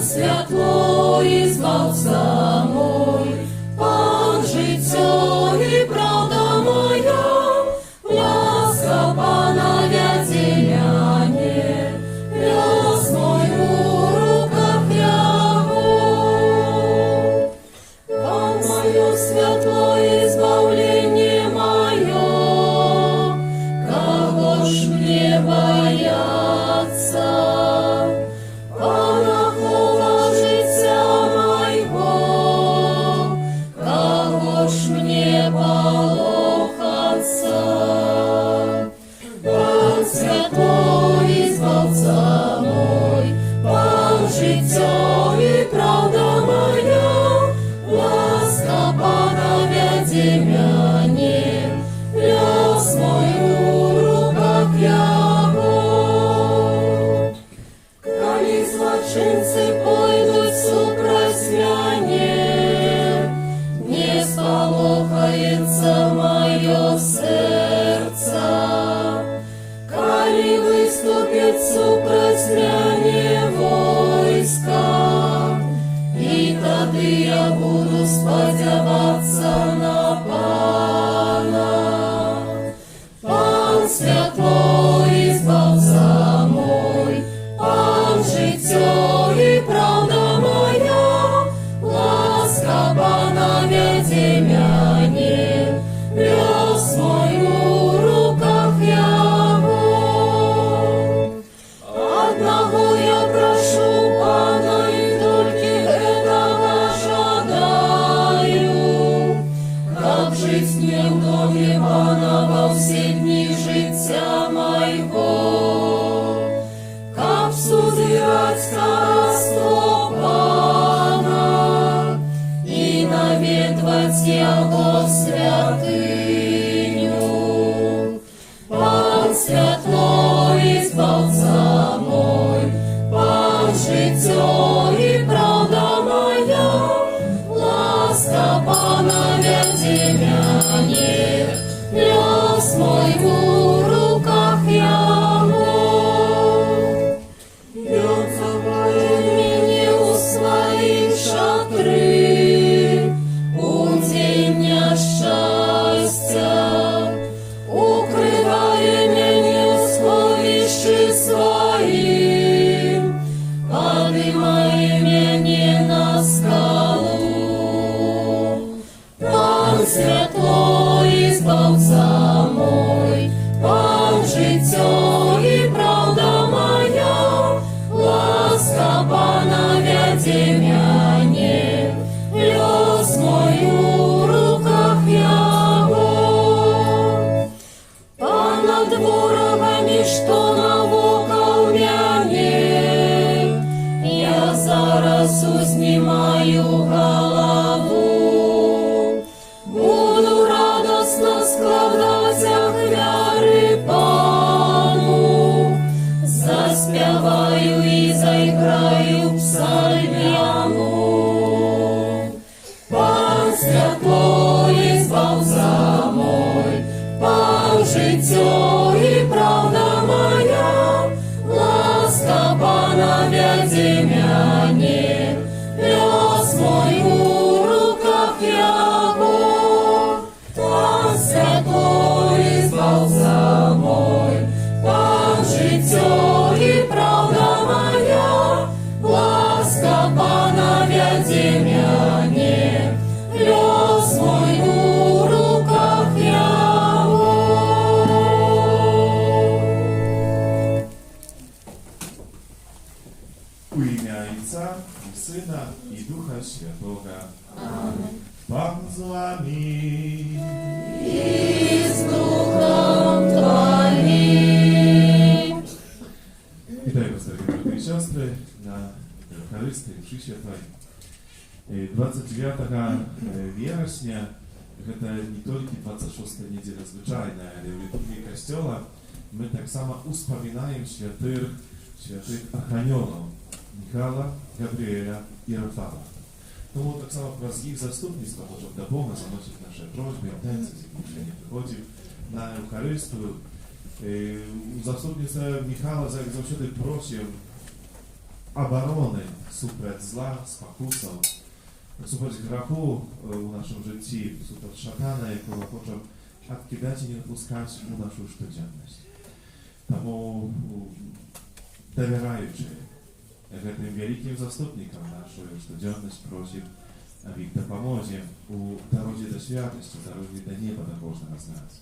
Святло і збавця мой, Пан життя і правда моя, ласка Пана вядзімяне, лёс мой у руках Яго. Пан моё святло і збавление моё, кого ж мне бояться? Життя і правда моя, ласка Пана вядзімяне, лёс мой у руках Яго. Коли злочинці пойдуть супроть мяне, не сполохається моє серце. Коли виступить супроть мяне войска, і тоді я буду сподіватися на Пана. Пан святло і збавця мой, Пан життя і правда моя, ласка Пана вядзімяне, лёс мой у руках Яго. Одного я прошу Пана, и только этого жадаю, как жить с ним в доме Пана во все дни життя моего, как взирать царство Пана и наведывать Его святыню. Пан святло і збавця мой, Пан життя і правда моя, ласка Пана вядзімяне, лёс мой у руках Яго. Ён заховає мене у своїм шатры, у день нещастя, укриває мене у сховищі своїм, поднимає мене на скалу. Пан святло і збавця мой, Пан життя і правда моя, ласка Пана вядзімяне, лёс мой у руках Яго. Понад ворогами, що навокал мяне, я зараз узнімаю голову, буду радосно складати ахвяри Пану, заспіваю і заіграю псальмяну. Пан святло і збавця мой, Пан життя і правда моя, ласка Пана вядзімяне, лёс мой у руках Яго. Пан святло і збавця мой, Пан життя і правда моя, Łaska Pana wiedzie mnie, los mój u rukach Jego. U imię Ojca i Syna i Ducha Świętego. Amen. Pan z wami. I z duchem Twoim. Witaj Was, drogie brody i siostry, na Eucharystii mszy świętej. 29 września, to nie tylko 26 niedziela zwyczajna, ale w liturgii Kościoła my tak samo uspominajem świętych archaniołów Michała, Gabriela i Rafała. Тому так само przez ich zastupnictwo możemy do Boga zanosić nasze prośby, intencje, z jakimi się nie wychodzi na Eucharystię. Zastupnictwo Michała zawsze prosił obrony super zła, spakusą, super grzechu w naszym życiu, super szatana, jakiego chcą odkidać i nie wpuszczać w naszą codzienność. Тому довіряючи тим великим заступникам нашої codzienność просим, aby ich допоможе у дорозі до святості, дорозі до неба до кожного з нас.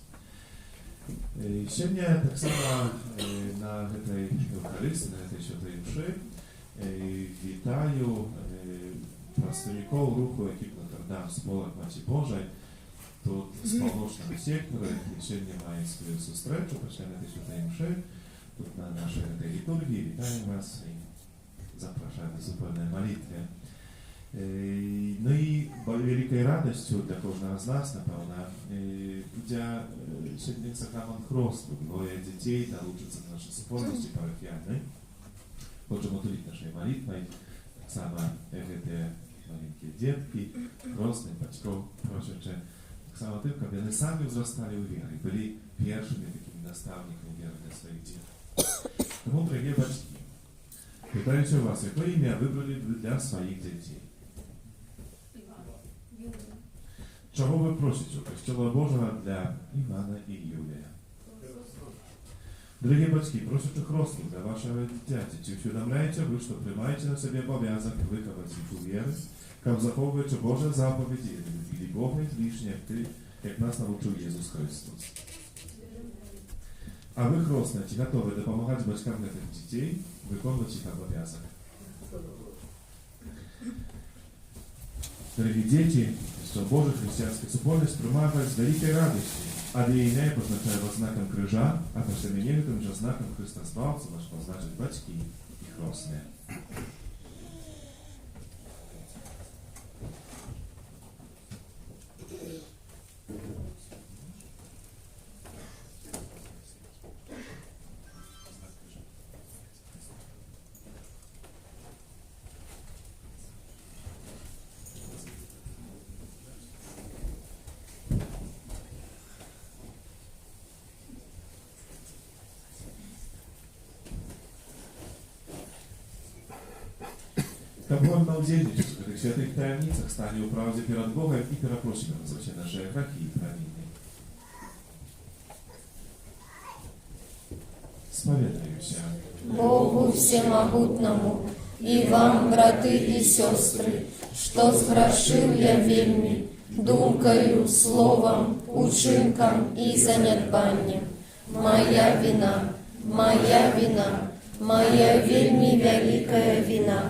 Сегодня так само на этой Eucharystii, на этой Świętej Mszy witaję pracowników ruchu ekip Notre Dame z Polak Maci Bożej. Тут сполночного сектора, сегодня mają swoją зустрічу після этой Świętej Mszy. Тут на нашей этой литургии витаем вас и zapraszamy do zupełnej modlitwy. No i wielką radością dla każdego z nas na pewno idzie święty sakrament chrztu. Dwoje dzieci nauczyć się naszej wspólności parafialnej. Możemy utulić naszej modlitwą. Tak samo jak te maleńkie dziewki, chrzestne, baćków, proszę, tak samo tylko, aby one sami wzrastali w wierze, byli pierwszymi takimi nastawnikami wiary dla swoich dzieci. Тому, дорогі батьки, питаюся у вас, яке ім'я вибрали для своїх дітей? Чого ви просите у Kościoła Божого для Івана і Юлія? Дорогі батьки, просите хресту для вашого дитяти. Чи усвідомляєте ви, що приймаєте на себе обов'язок виховати їх у вірі, як заховуючи Божі заповіді і любили Бога лишнє, як нас навчив Ісус Христос? A wy chrostne, ci gotowe dopomagać baćkam dla tych dzieci, wykonać ich obowiązek. Дорогі діти, що Божа християнська супольність промагає з великої радості, а для її позначає вас знаком крижа, а посеменєві тим же знаком Христославця, ваш позначить батьки і хростне. Как можно удельничать в этих святых таямницах, стане у правде перед Богом и перепросим за все наши грехи и провины. Споведаемся Богу Всемогутному и вам, браты и сестры, что сгрешил я вельми, думкою, словом, учинком и занедбанням. Моя вина, моя вельми великая вина.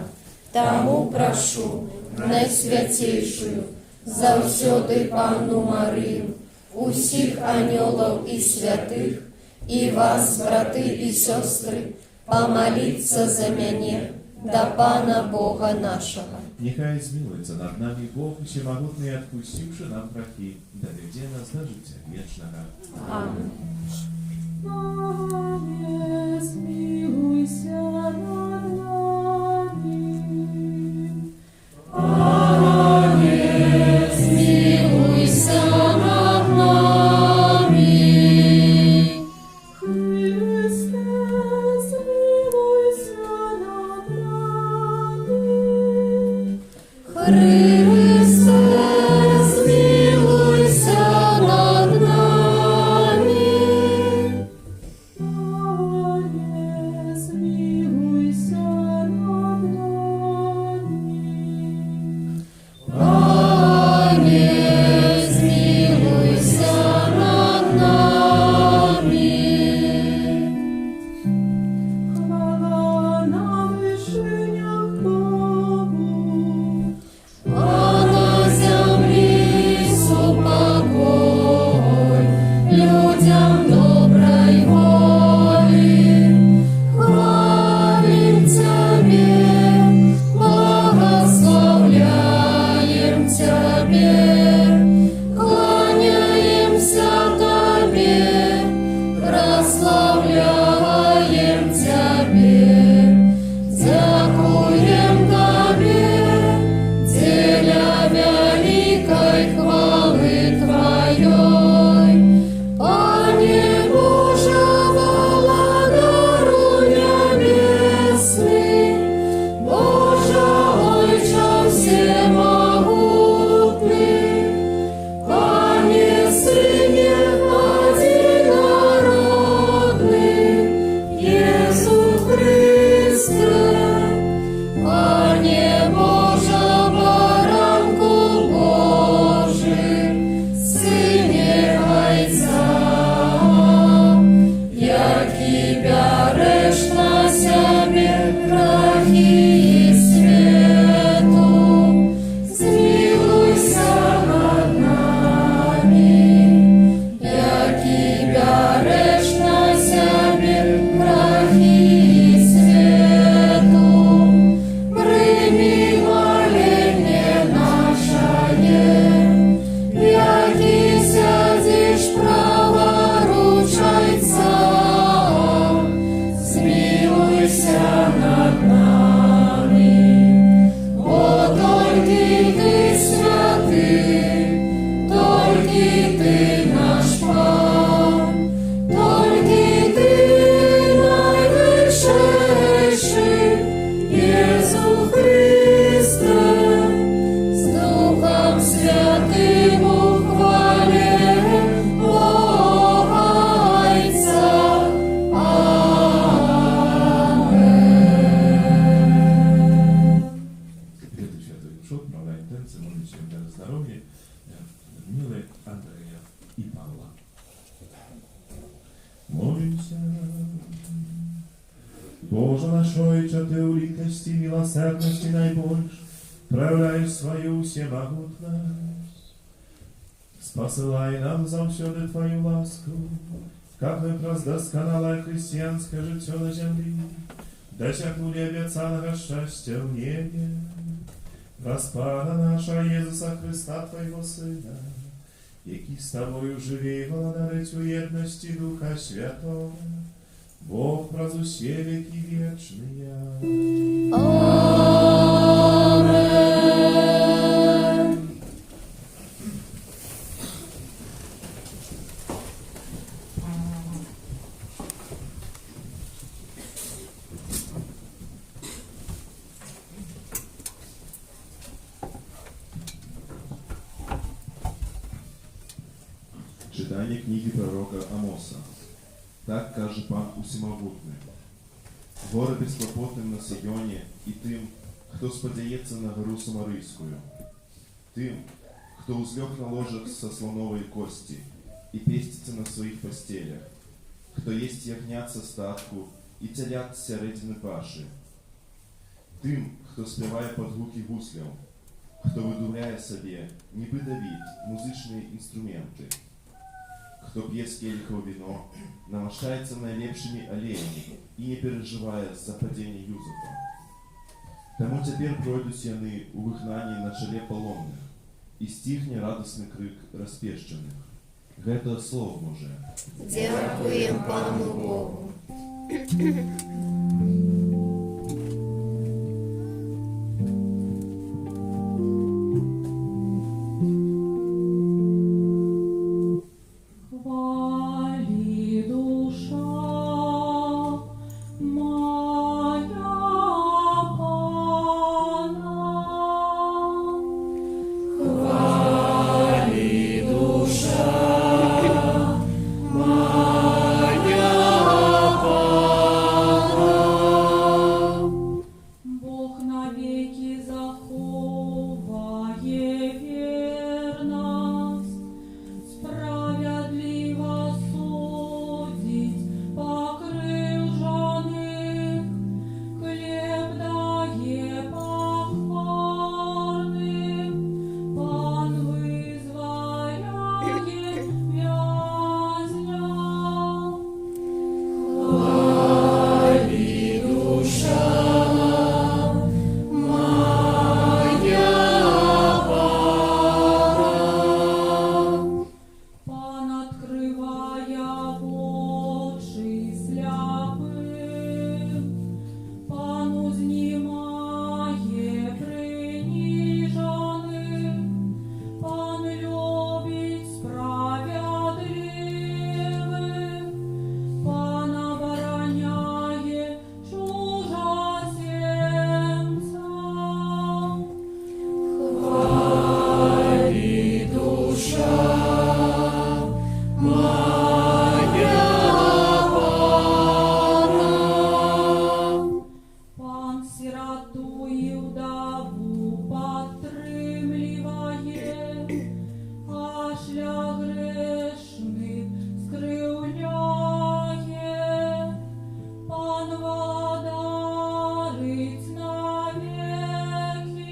Тому прошу найсвятейшую, завсёды Панну Марию, усіх анёлов и святых, и вас, браты и сестры, помолиться за меня, до Пана Бога нашего. Нехай змилуется над нами Бог Всемогутный, отпустивший нам грехи, доведи нас до життя вечного. Аминь. Пане, смилуйся над нами. Пане, смилуйся над нами. Христе, смилуйся над нами. Христе, смилуйся над нами. Пане, смилуйся над нами. душу, отправляем танцы, молимся за здоровье Людмилы, Андрея и Павла. Молимся. Боже наш Ojcze, Ty u litości, miłosierności najbольш, проявляешь свою всемогутность. Спосылай нам завсёды Твою ласку, как выпрос досконалое христианское житье на земле, досягнули обещанного счастья в небе. Распада наша Иисуса Христа, Твоего Сына, який з Тобою живе і владарить у єдності Духа Святого, Бог праз усе веки вечные. Amen. Читание книги пророка Амоса. Так каже Пан Усемогутний. Горе безклопотним на Сионе и тым, кто сподяется на гору Самарийскую, тым, кто узлег на ложах со слоновой кости и пестится на своих постелях, кто есть ягнят со статку и телят середины паши, тым, кто спевая под звуки гуслям, кто видумляє собі, ніби Давид, музичні інструменти, кто пьет с келихов вино, намощается наилепшими олеями и не переживая за падение Юзефа. Тому теперь пройдут яны у выгнании на челе полонных, и стихне радостный крик распещенных. Это слово Божие. Дякуємо Пану Богу. Хвали душа моя Пана. Хвали душа моя Пана. Бог навеки заховає вірність, справедливо судить покривджених, хліб дає покорним, Пан визволяє в'язня. Хвали душа моя Пана. Пан открывая очи сляпым, Пан узнімає принижених, Пан любить справедливих, Пан обороняє чужоземця. Хвали душа моя Пана. Пан сироту і вдову підтримлює, а шлях грешних скривляє. Пан владарить навеки,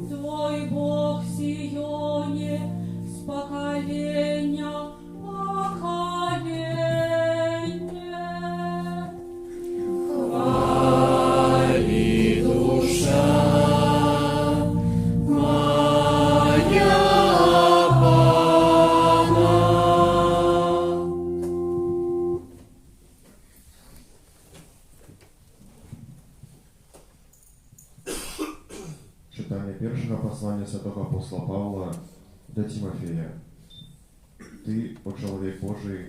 Твой Бог в Сіоні з покоління в покоління. Хвали душа моя Пана. Читание первого послания святого апостола Павла до Тимофея. Ты, о человек Божий,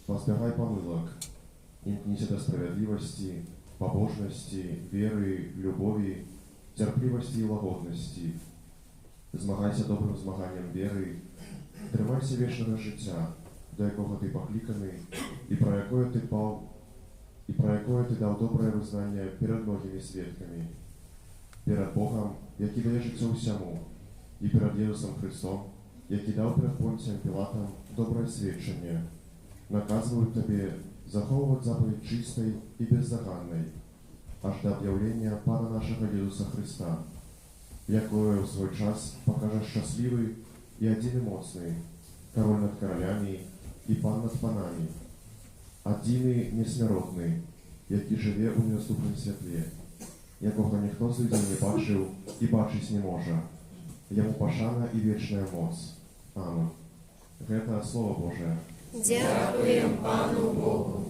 возбирай помылок, имкнись до справедливости, побожности, веры, любови, терпливости и лагодности. Змагайся добрим змаганням віри, тримайся вічного життя, до якого ти покликаний, і про якое ти дав добре визнання перед многими свідками. перед Богом, який дає життя усьому, і перед Єсусом Христом, який дав перед Понтієм Пілатом добре свідчення, наказываю тобі заховувати заповідь чистої і бездоганної, аж до об'явлення Пана нашого Ісуса Христа, якое в свой час покаже щасливий і один і моцний, король над королями і пан над панами, один і несмиротний, який живе у недоступному світлі, якого ніхто з людей не бачив і бачить не може. Йому пошана і вічна моц. Амин. Гэта Слово Божие. Дякуємо Пану Богу.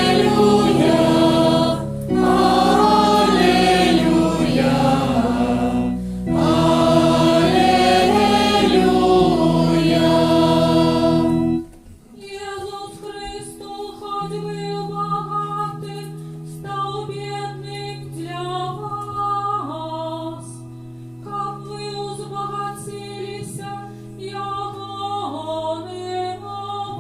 Аллилуйя, аллилуйя, Иисус Христос, хоть был богатым, стал бедным для вас. Как вы узбогатились ягоным богатством.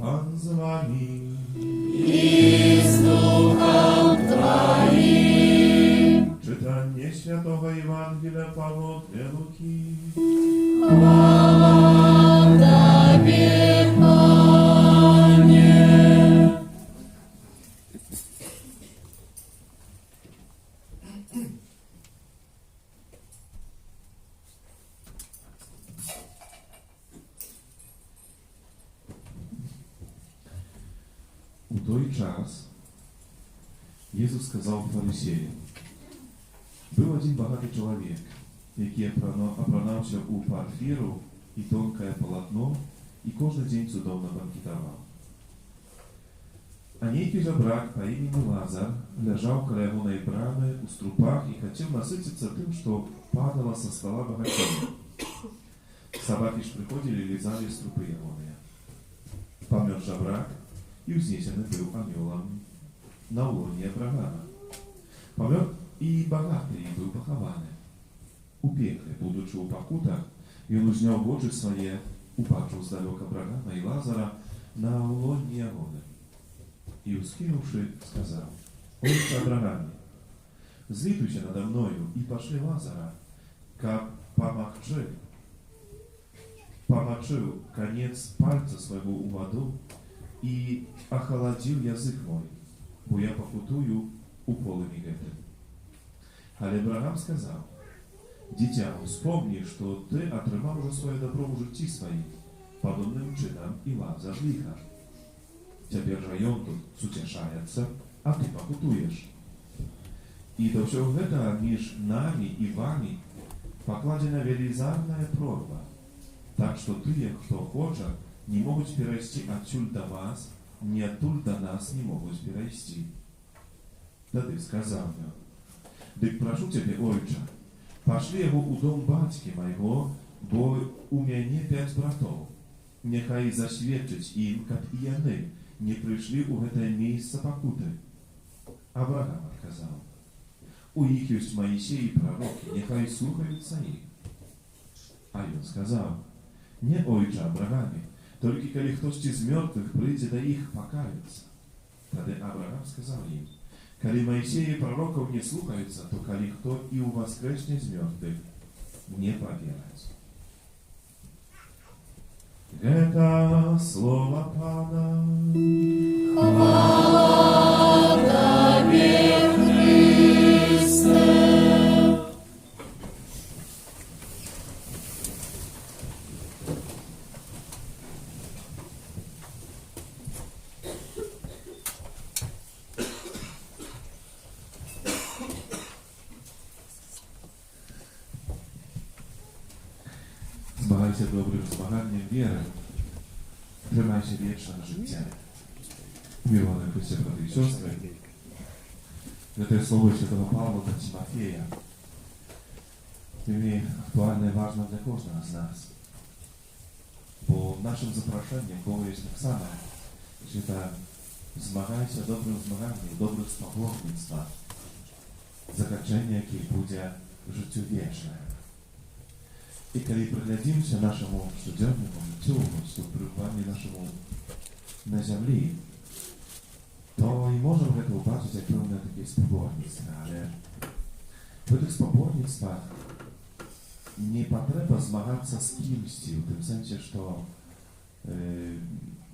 Пан з вами. Czytanie Świętego Ewangelia Pawła dla Luki. У той час Jezus сказал фарисеям: «Был один богатый человек, який опранався у парфіру і тонкое полотно, і кожен день цудовно банкетовал. А некий жебрак по имени Лазар лежал около его брамы у струпах и хотел насытиться тем, что падало со стола богатея. Собаки ж приходили и лизали струпы его. Помер жебрак и узнесенный был анёлом на лоне Авраама. Помер и богатый был похованы. У пекле, будучи у покута, и он узнял Божие своє, упавши сдалек Авраама и Лазара на лоне Ягоды. И, ускинувши, сказал: «Отче Аврааме, злитуйся надо мною и пошли Лазара, как помочил конец пальца своего у воду и охолодил язык мой, бо я покутую у полыми гэтым». Але Авраам сказал: «Дитя, вспомни, что ты отрымал уже свое добро в житті своим, подобным чинам и Лазар лиха. Теперь же он тут сутешается, а ты покутуешь. И до всего этого между нами и вами покладена велизарная прорва, так что ты, кто хочет, не могут перейти отсюль до вас, ни оттуль до нас не могут перейти». Да ты сказал мне: «Дык прошу тебя, Отче, пошли его у дом батьки моего, бо у меня 5 братов, нехай засвідчить им, как и яны не пришли у это место покуты». Авраам отказал: «У их есть Моисей и пророки, нехай слухаются их». А он сказал: «Не, Отче Аврааме, только коли кто-то из мертвых придет до их покаяться». Тогда Авраам сказал им: «Коли Моисея и пророков не слухаются, то коли кто и у воскреснет из мертвых, не поверить». Это слово Пана. Zmagajcie dobrym zmaganiem wiery. Trzymaj się wieczne życie. Umiłowany Chryście, braty i siostry. To jest słowo świętego Pawła dla Timofeja. Jest aktualne i ważne dla każdego z nas. Bo naszym zaproszeniem było jest tak samo, że zmagajcie dobrym zmaganiem, dobrych spowodnictwa, zakończenie, jakie będzie w życiu wieczne. I kiedy przyglądamy się naszemu codziennemu życiu, przybywaniu naszemu na ziemi, to i możemy to zobaczyć jak pełne takie spowodnictwa, ale w tych spowodnictwach nie potrzeba zmagać się z kimś, w tym sensie, że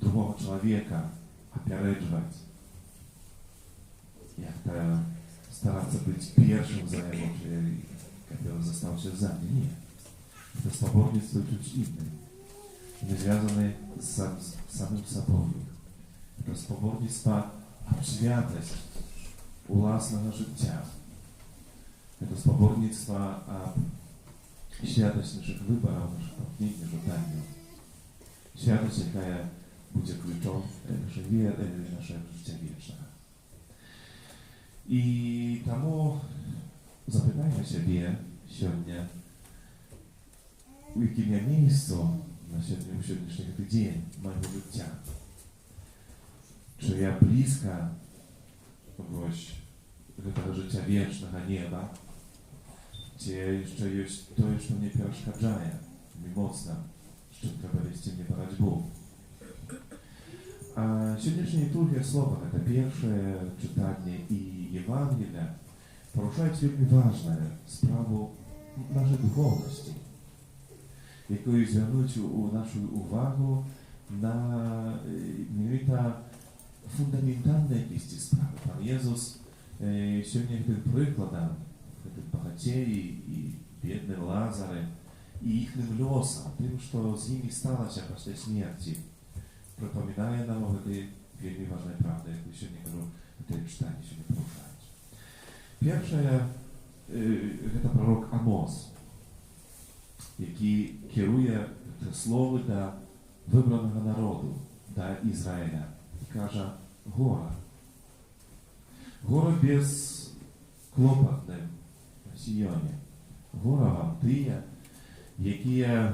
drugiego człowieka opierać, jak to starać się być pierwszym za niego, czy jak został się za nim. Nie. To spowodnictwo jest czymś innym, nie związane z samym sobą. To spowodnictwo świadomość własnego życia. To spowodnictwo świadomość naszych wyborów, naszych pragnień, żądań. Świadomość, jaka będzie kluczem naszego życia wiecznego. I temu zapytajmy siebie сегодня, w jakim miejscu na сегодняшнего dzień mojego życia. Czy ja bliska kogoś tego życia wiecznego nieba, czy jeszcze jest to, co mnie przeszkadza, mi mocno, z czym trzeba wejść nie brać Bóg. A сегодняшние drugie słowa, to pierwsze czytanie i Ewangelia, poruszają wielkie ważne sprawę naszej duchowości. Jaką zwrócić naszą uwagę na fundamentalne jakieś sprawy. Pan Jezus сегодня tym przykładem, tym bohacieri i biednym Lazarem i ich losem, tym, co z nimi stało się po śmierci, przypominaje nam o tej wielkiej ważnej prawdy, jaką сегодня w tej czytaniu się nie poruszać. Pierwsze to prorok Amos, jaki kieruje te słowa do wybranego narodu, do Izraela. I każe góra. Góra bezkłopotna na Sionie. Góra wam tyje, jakie...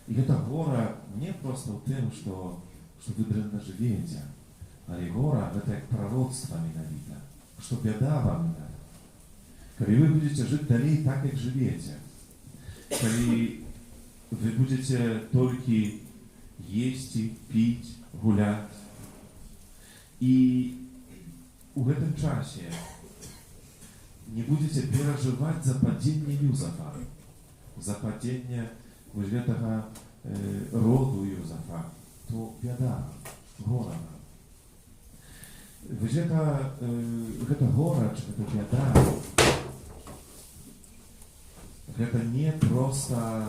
I ta góra nie prosto w tym, że wy drętnie żyjecie, ale góra to jak proroctwo mianowite, że bieda wam da. Kiedy wy będziecie żyć dalej tak, jak żyjecie, kiedy wy będziecie tylko jeść, pić, gulać i w tym czasie nie będziecie przeżywać zapadnienie Józefa, zapadnienie tego rodu Józefa, to biada, góra. Ta góra, czy ta biada, to nie prosta,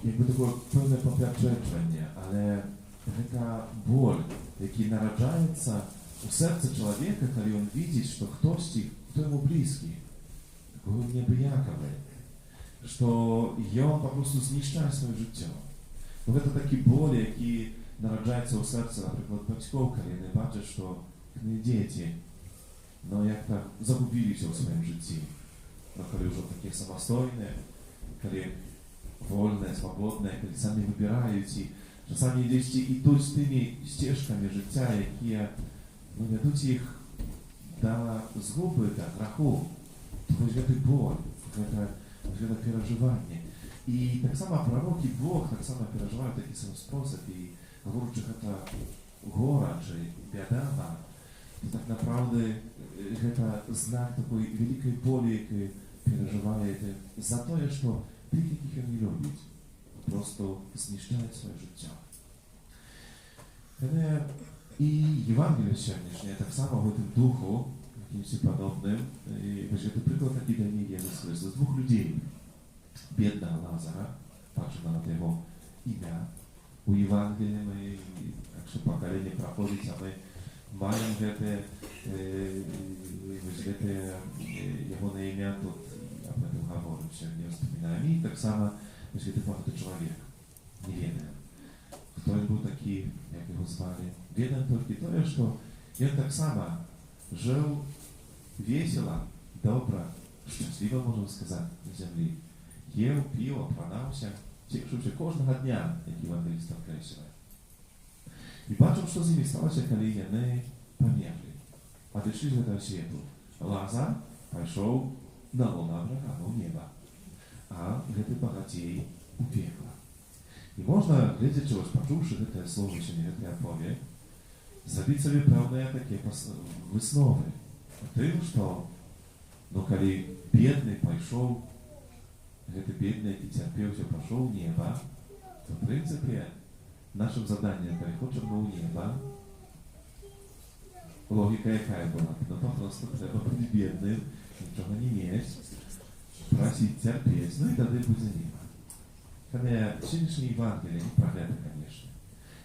jakby to było pełne popiarzeczenie, ale taka ból, jaki narodzaje się u serca człowieka, kiedy on widzi, że ktoś, kto mu bliski, kogo niebyjakowy, że on po prostu zniszcza swoje życie. Bo to taki ból, jaki narodzaje się u serca, na przykład батьков, kiedy nie baczy, że dzieci, no jak tak zagubili się w swoim życiu. No kiedy już takie samostojne, kiedy wolne, swobodne, kiedy sami wybierają ci, czasami gdzieś idą tymi ścieżkami życia, jakie ведут ich do zguby, do strachu. To będzie ten ból, to przeżywanie. I tak samo proroki Bóg tak samo przeżywają w taki sam sposób i mówią, że ta góra, czy biadawa, to tak naprawdę to znak takiej wielkiej boli, jakiej przeżywają za to, że tych, jakich oni lubią, po prostu zniszczają swoje życie. I Ewangelia сегодняшняя tak samo w tym duchu, jakimś podobnym, właśnie to przykład taki dla niej Jezus Chrystus. Dwóch ludzi, biedna Lazara, patrzę na jego imię, u Ewangelii my, jak się pokolenie prochodzić, a my mają te jego imię, to ja o tym mówię, się nie wspominałem. I tak samo właśnie ten bohater człowiek. не ведаем, хто ён быў такі, як яго звалі. Ведаем толькі тое, што ён таксама жыў весела, добра, шчасліва, можна сказаць, на зямлі. Еў, піў, апранаўся, цешыўся кожнага дня, як евангеліст падкрэслівае. І бачым, што з імі сталася, калі яны памерлі, адышлі з гэтага свету. Лазар пайшоў на лона Авраама ў неба, а гэты багацей у пекла. І можна, глядзячы, вось пачуўшы гэтае слово, сёння гэтая аповедь, зрабіць сабе пэўныя такія высновы. Тым, што, калі бедны пайшоў, гэты бедны, які цярпеўся, пайшоў у неба, то, в прынцыпе, нашым заданнем, калі хочам мы ў неба, логіка якая была? Папросту трэба быць бедным, нічога не мець, прасіць цярпець, і тады будзе неба. Хотя сённяшняе Евангелие не про гэта, конечно.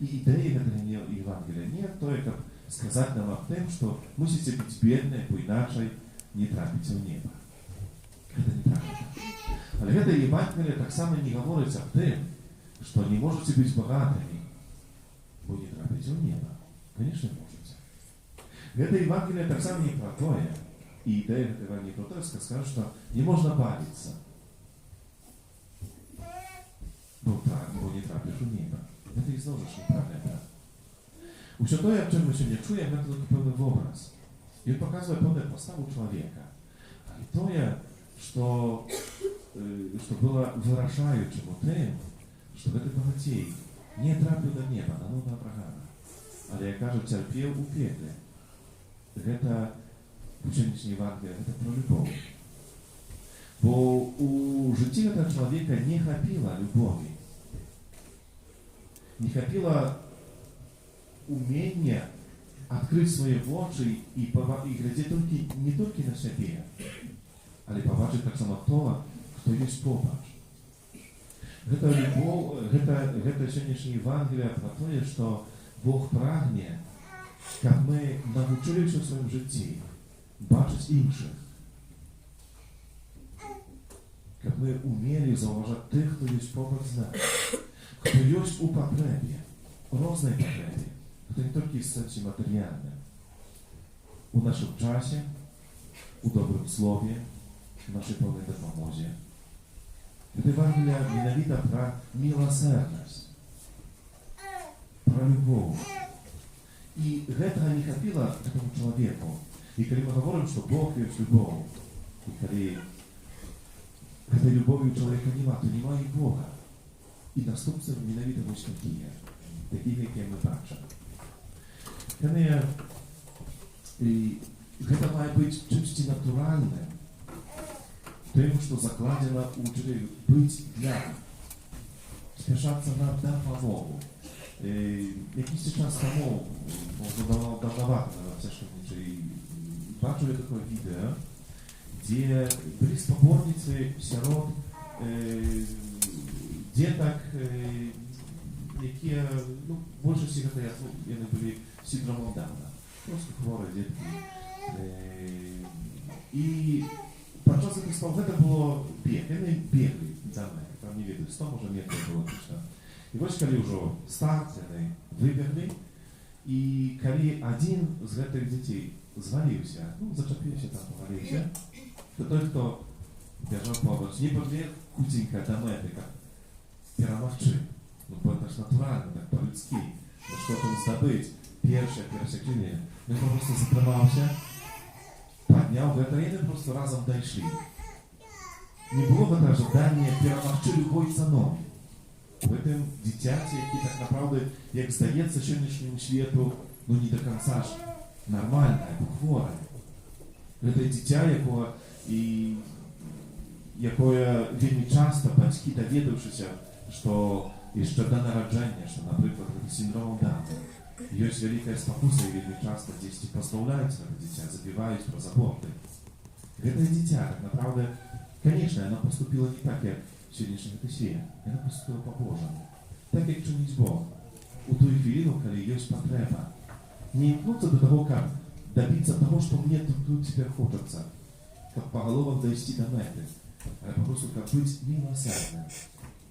І ідэя гэтага Евангелия не тое, каб сказаць нам аб тым, што мусіце быць бедныя, бо іначай не трапіце ў неба. Гэта неправда. Але гэта Евангелие таксама не гаворыць аб тым, што не можаце быць багатымі, бо не трапіце ў неба. Конечно, можаце. Гэта Евангелие таксама не про тое, і ідэя гэтага не про тое, скажу, што не можна бавіцца. Бо не трапіш у неба. Гэта і зноў жа неправда. Усё тое, аб чым мы сёння чуем, гэта толькі пэўны вобраз. Ён паказвае пэўную паставу чалавека. Але тое, што было вырашаючым у тым, што гэты багацей не трапіў да неба, на лона Авраама, але, як кажуць, цярпеў у пекле. Гэта у сённяшняй Евангеліі, гэта про любоў. Бо у жыцці гэтага чалавека не хапіла любові. Не хапіла умення адкрыць свае вочы і глядзець не толькі на сябе, але пабачыць таксама тое, хто ёсць побач. Гэта любоў, гэта сённяшняе Евангелие про тое, што Бог прагне, каб мы навучыліся ў сваім жыцці бачыць іншых. Каб мы умелі заўважаць тых, хто ёсць побач з намі, хто ёсць у патрэбе, у рознай патрэбе, хто не толькі в сэнсе матэрыяльным, у нашым часе, у добрым слове, у нашай пэўнай дапамозе. Гэта Евангелие менавіта пра міласэрнасць, пра любоў. І гэтага не хапіла гэтаму чалавеку. І калі мы гаворым, што Бог ёсць любоў, і калі гэтай любові у чалавека няма, то няма і Бога. І наступствы менавіта вось такія, якія мы бачым. Гэта мае быць чымсьці натуральным, тым, што закладзена ў чалавеку, быць для, спяшацца на дапамогу. Якийсь час тому, może давновато, на всяком случае, бачу я такое відео, де були споборниці сирот, діток, які, більше всіх вони були синдромом Дауна, просто хворі дітки. І під час цих спов, це було біг, вони бігли за мене, там не видно, 100 може метрів було точно. І ось коли вже старт, вони вибігли, і коли один з гэтых дітей звалився, зачепився там, повалився, то той, хто бежав побач, не побіг худенько до мети, як перемогчи. Бо це ж натурально, так по-людськи. Бо що там здобыть, перше клінія. Він просто затримався, підняв гэта, і вони просто разом дійшли. Не було гэта ожидання перемогчи любой ціною. В этом дитяті, які так направду, як здається сьогоднішньому світу, не до конца ж нормальне, або хворе. Це дитя, якое вельми часто батьки, довідавшися, що ще до народження, що, наприклад, синдром Дауна, есть великая спокуса, и вельми часто здесь прославляются это дитя, забивают про заботы. Это дитя, так направду, конечно, оно поступило не так, как сьогоднішній світ, вона поступила по-божому. Так, як чинить Бог. У ту хвилину, коли є потреба. Не імкнуться до того, как добиться того, что мне тут теперь хочется. Как по головам довести до меты. А просто как быть милосердным.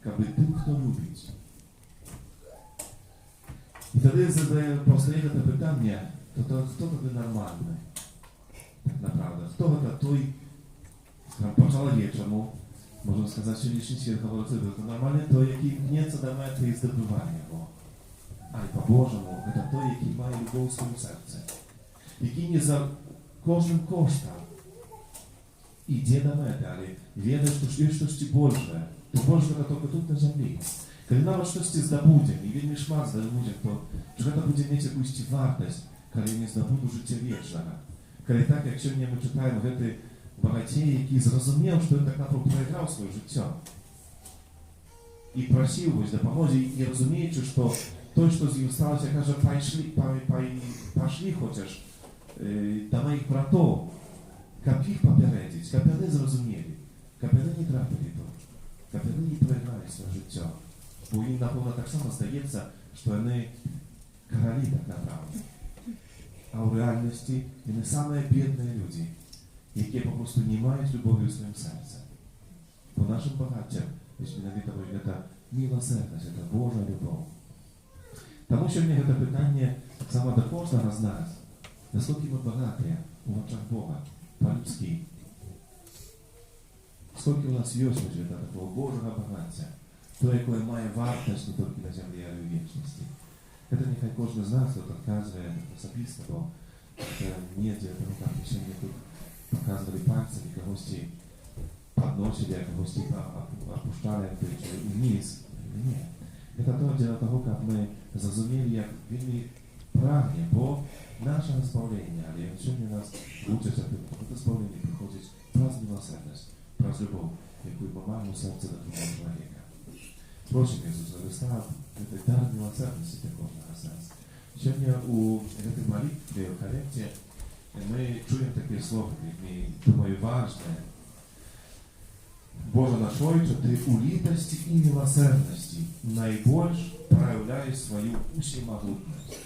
Как быть тем, кто любит. I wtedy powstaje to pytanie, to kto wtedy normalny? Tak naprawdę. Kto to po człowieczemu, можна сказати, що лічніше говорити, то нормальне то, який гнеться до мети і здобування його. А й по-божому, це той, який має любов у своєму серці. Який не за кожним коштом іде до мети, але веде, що є щось більше. То більше, це тільки тут на землі. Коли навіть щось здобудемо, і вельми шмат здобудемо, то чи це буде мати якусь вартість, коли не здобуду життя вічного. Коли так, як сьогодні ми читаємо в этой богатей, який зрозумів, що він так naprawdę проіграв своє життя. І просив ось допомоги, і розуміючи, що той, що з ним сталося, каже, пошли хочеш до моїх братів, як їх попередити, як вони зрозуміли, як вони не трапили то, як вони не проіграли своє життя. Бо їм, напевно, так само здається, що вони королі так naprawdę. А в реальності вони самі бідні люди, які по-просто не мають любові у своєму серці. Бо нашим багаттям, це милосердність, це Божа любов. Тому що мені це питання так само до кожного з нас, наскільки ми багаті у очах Бога, по-людськи. Скільки у нас є вже такого Божого багаття, то, яке має вартість не тільки на землі, але й у вічності. Це нехай кожен з нас відказує особисто, бо це не для того, як ще мені тут показывали пальцами, когось подносили, а когось опускали вниз. Нет. Это то дело того, как мы зрозумели, як вельми прагне Бог нашего избавления. Але сьогодні нас учать, що це избавлення приходить через милосердність, через любов, яку ми маємо у серці до другого чоловіка. Просим Ісуса Христа, це дар милосердності для кожного з нас. Сьогодні у цій молитві, у корекції, мы чуем такие слова, и, думаю, важное. Боже наш Отче, Ты у литости и милосердности наибольше проявляешь свою всемогутность.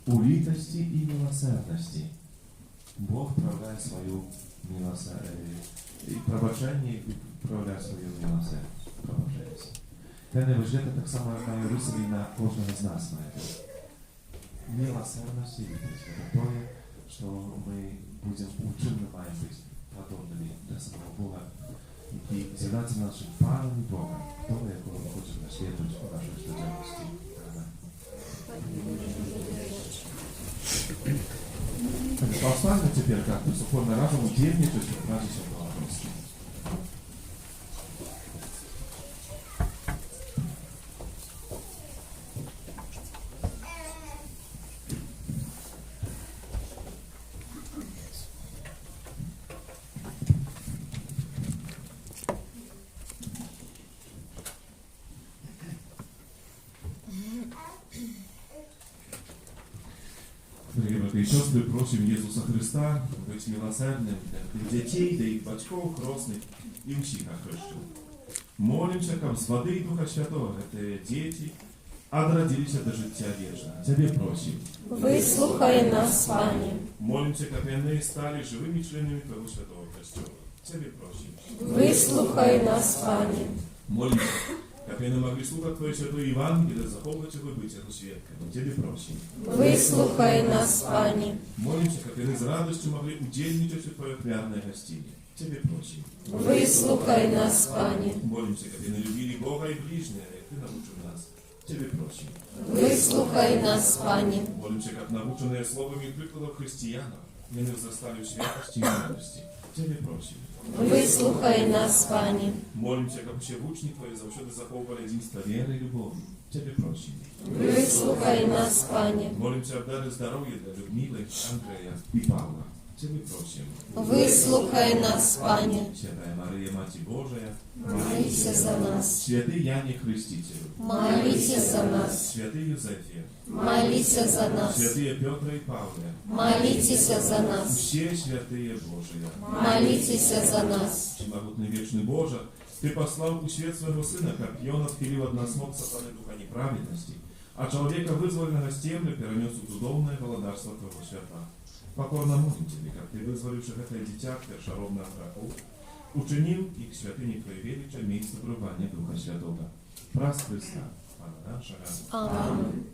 У литости и милосердности Бог проявляет свою милосердность. И пробачение проявляет свою милосердность. Те неважливо так само має рисові на кожного з нас. Милосердность и литость. Это то, что мы будем учены, маем быть подобными для самого Бога, и являться нашим Паном и Богом, того, якого мы хотим наследовать в нашей ежедневности. Так, повстанем теперь как-то сухой разум, удельничать в разе Святого Христа. Дорогі брати і сестри, просимо Ісуса Христа бути милосердним для дітей, для їх батьків, крестних і всіх охрещених. Молимся, как с воды и Духа Святого, это дети, отродились до життя вічного. Тебе просим. Вислухай нас, Пане. Молимся, как они стали живыми членами Твоего Святого Престола. Тебе просим. Вислухай нас, Пане. Молимся, как они могли слухать Твое Святое Евангелие, заховывать его быть эту святками. Тебе просим. Вислухай нас, Пане. Молимся, как они с радостью могли удельничать в Твое хлябное гостине. Тебе просим. Вислухай нас, Пане. Молимся, как они любили Бога и ближнего, как Ты научил нас. Тебе просим. Вислухай нас, Пане. Молимся, как наученные словами и прикладом христианов, они возрастали в святости и радости. Тебе просим. Вислухай нас, Пане. Молимся, как учебучник Твои завсёды заховывали единство веры и любові. Тебе просим. Вислухай нас, Пане. Молимся, обдали здоровье для Людмилы, Андрея и Павла. Тебе просим. Вислухай нас, Пане. Святая Мария, Мать Божия, Молися за нас. святый Яне Хреститель, Молися за нас. святый Юзефе, Молися за нас. святые Петра и Павле, Молитеся за нас. все святые Божие. Молитеся за нас. Всемогутный вечный Боже, Ты послал у свет своего Сына, как Ион отхилил от нас мог сатаны духа неправедности, а человека, вызволенного с темны, перенес в удобное володарство Твоего свята. Покорно молим Тебе, как Ты, вызволивших это дитя к першоробным греху, учинил их святыни Твоей величия место пребывания Духа Святого. Прас Христа, Пана нашего. Аминь.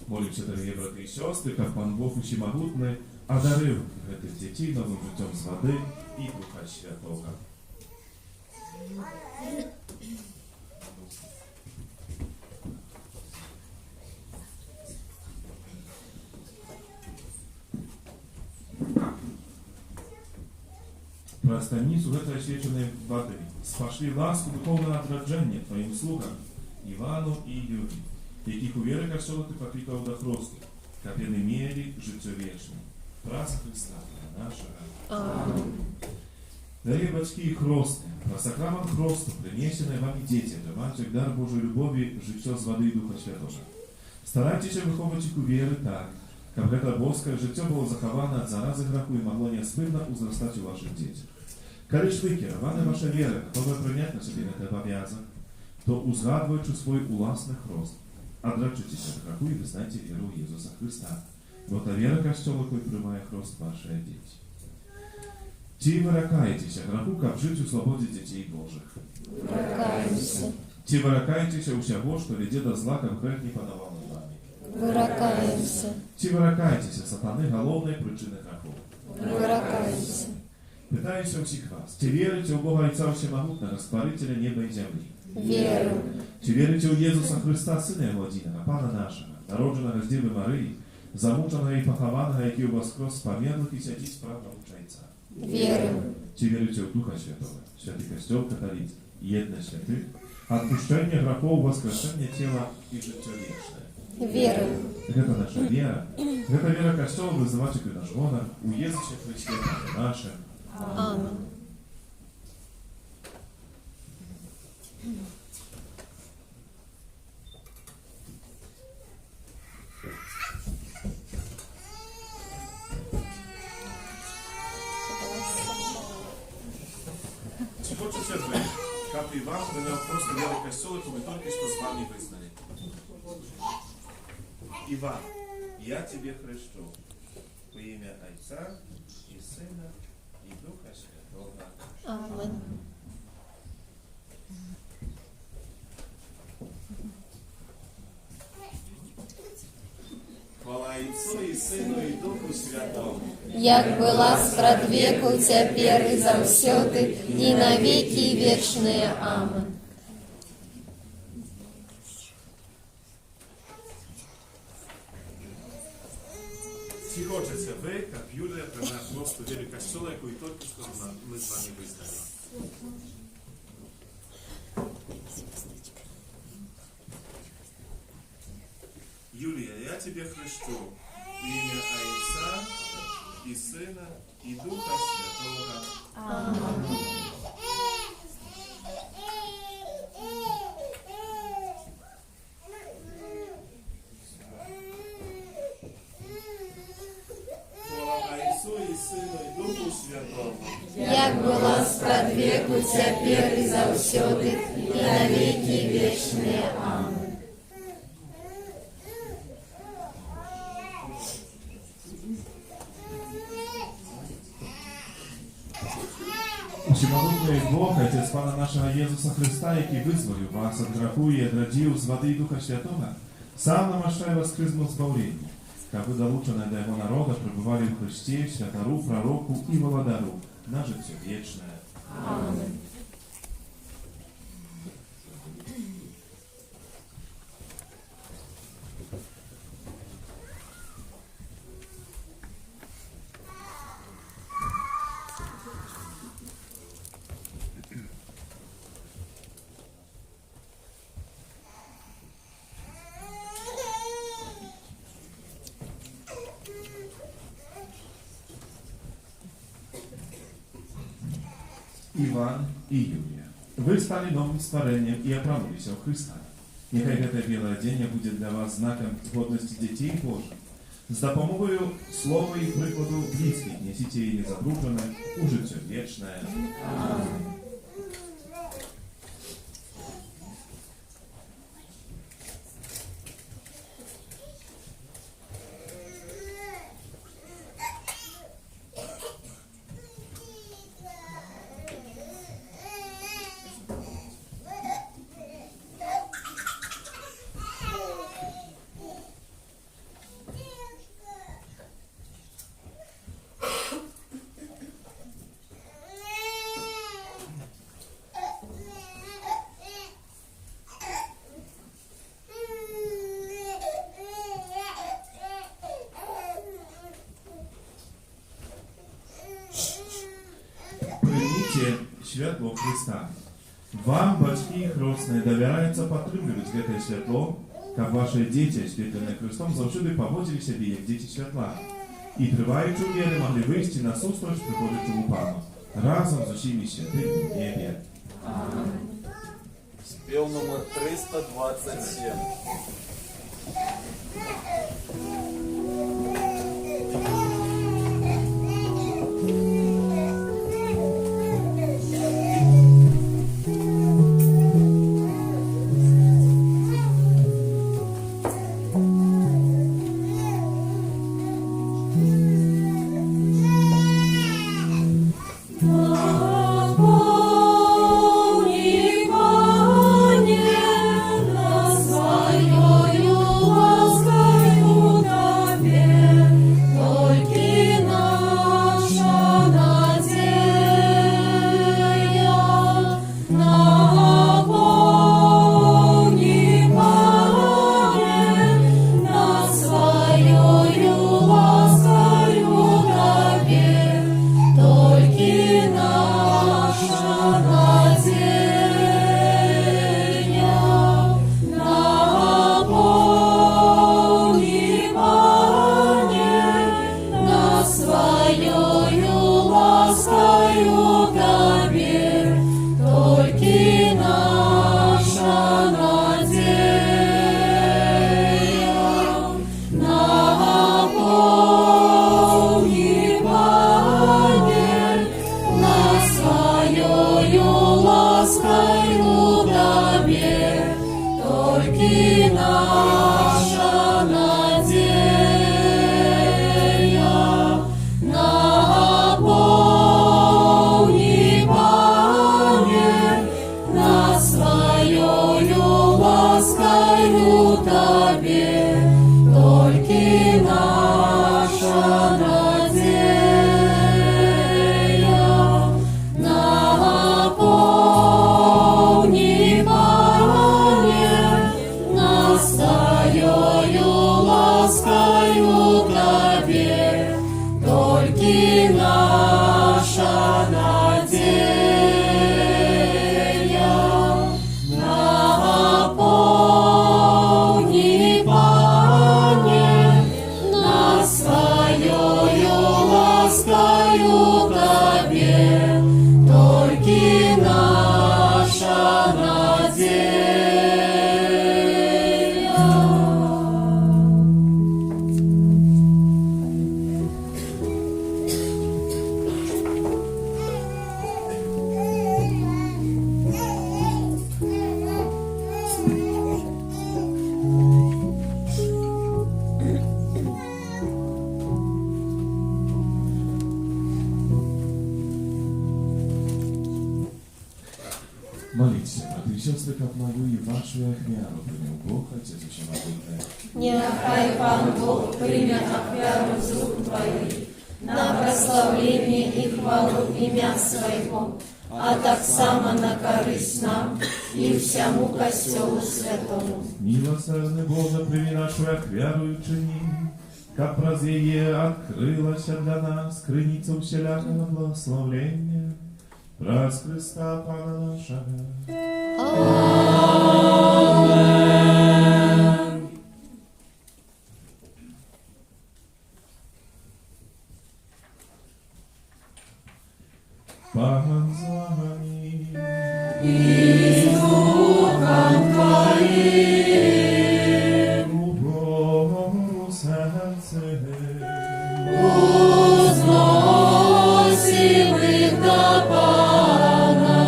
Молимся, дорогі брати і сестри, як Пан Бог Усімогутний одарив гэтых дітей новим життям з води і Духа Святого. Прастанніцу гэтай асвечанай вады спашлі ласку духовного адраджэння твоим слугам Івану і Юрію, яких у веры Касцёла ты покликав до хросту, каб яны мелі жыццё вечнае. Праз Христа нашага. Амин. Дорогие батьки и хростные, про сакрамент хросту, принесенное вами дети, давайте дар Божьей любови, жыццё з воды и Духа Святого. Старайтесь выховывать их у веры так, каб гэта боскае жыццё было захавана ад заразы граху и могло няспынна узрастаць у ваших детях. Калі ж вы кіраваны ваша вера, готовы прыняць на сябе гэты абавязак, то узгадваючы свой уласны хрост, адрачыцеся ад граху і вызнайце веру ў Езуса Христа, бо та вера Касцёла, якой прымае хрост вашыя дзеці. Ці выракаецеся граху, каб жыць у свабодзе дзяцей Божых? Выракаемся. Ці выракаецеся ўсяго, што вядзе да зла, каб грэх не панаваў над вамі? Выракаемся. Ці выракаецеся сатаны галоўнай прычыны грахоў? Выракаемся. Пытаюся ўсіх вас, ці верыце ў Бога Айца Всемагутнага, Стварыцеля неба і зямлі? Веру. Ці верыце ў Езуса Христа, Сына Яго адзінага, Пана нашага, народжанага з Дзевы Марыі, замучанага і пахаванага, які ўваскрос з памерлых і сядзіць права лучайца? Веру. Ці верыце ў Духа Святого, Святы Касцёл каталіцкі, єднасць святых, адпушчэнне грахоў, воскрешэнне цела і жыццё вечнае? Веру. Гэта наша вера. Гэта вера Касцёла вызываць у наш гонар у Езусе Христе, наше. Амин. Чи хочете ви, каб Іван прийняв просто віру Касцёла, яку ми тільки що з вами визнали? Іван, я тебе хрещу во ім'я Отця і Сина і Духа Святого. Амин. Хвала Отцу і Сину і Духу Святому. Як была спрадвеку, цяпер і заўсёды, і на векі вечныя. Амин. Чи хочете ви, як Юлія, прийняв просто віру Касцёла, яку і тільки що ми з вами визнали? Юлия, я тебе хрещу в имя Отца и Сына и Духа Святого. Амин. Слава Отцу и Сыну и Духу Святому. Як была спрадвеку, цяпер і заўсёды, і на векі вечныя. Амин. Всемогутний Бог, Отец Пана нашего Иисуса Христа, який визволив вас от граху и одрадил з воды и Духа Святого, сам намощає вас кризмом збавлення, как вы долучены до Его народа пребывали в Христе, святору, пророку и володару на життя вечное. Амин. Іван і Юлія, ви стали новим створенням і оправилися у Христа. Нехай гэта белое одіння буде для вас знаком згодності дітей Божих. З допомогою слова і прикладу близьких несите її незабружене у життя вічне. Амин. Бачыце святло Христа. Вам, бацькі хросные, давяраецца падтрымліваць гэтае святло, каб ваши дзеці, асветленыя Христом, заўсёды паводзілі сябе як дзеці святла і, трываючы ў веры, маглі выйсці насустрач прыходзячаму Пану разам з усімі святымі ў небе. Спел номер 327. Моліться, брати і сестри, каб мою і вашу ахвяру прийняв Бог, Отець Всемогутний. Нехай Пан Бог прийме ахвяру з рук Твоїх на прославлення і хвалу ім'я Своєго, а так само на користь нам і всьому Костьолу Святому. Милосердный Боже, прими нашу ахвяру и учини, как праз ее открылась для нас крыница усялякого благословления. Праз Христа Пана нашего. Пан з вами. І з Духом Твоїм. Угору серце. Узносим їх до Пана.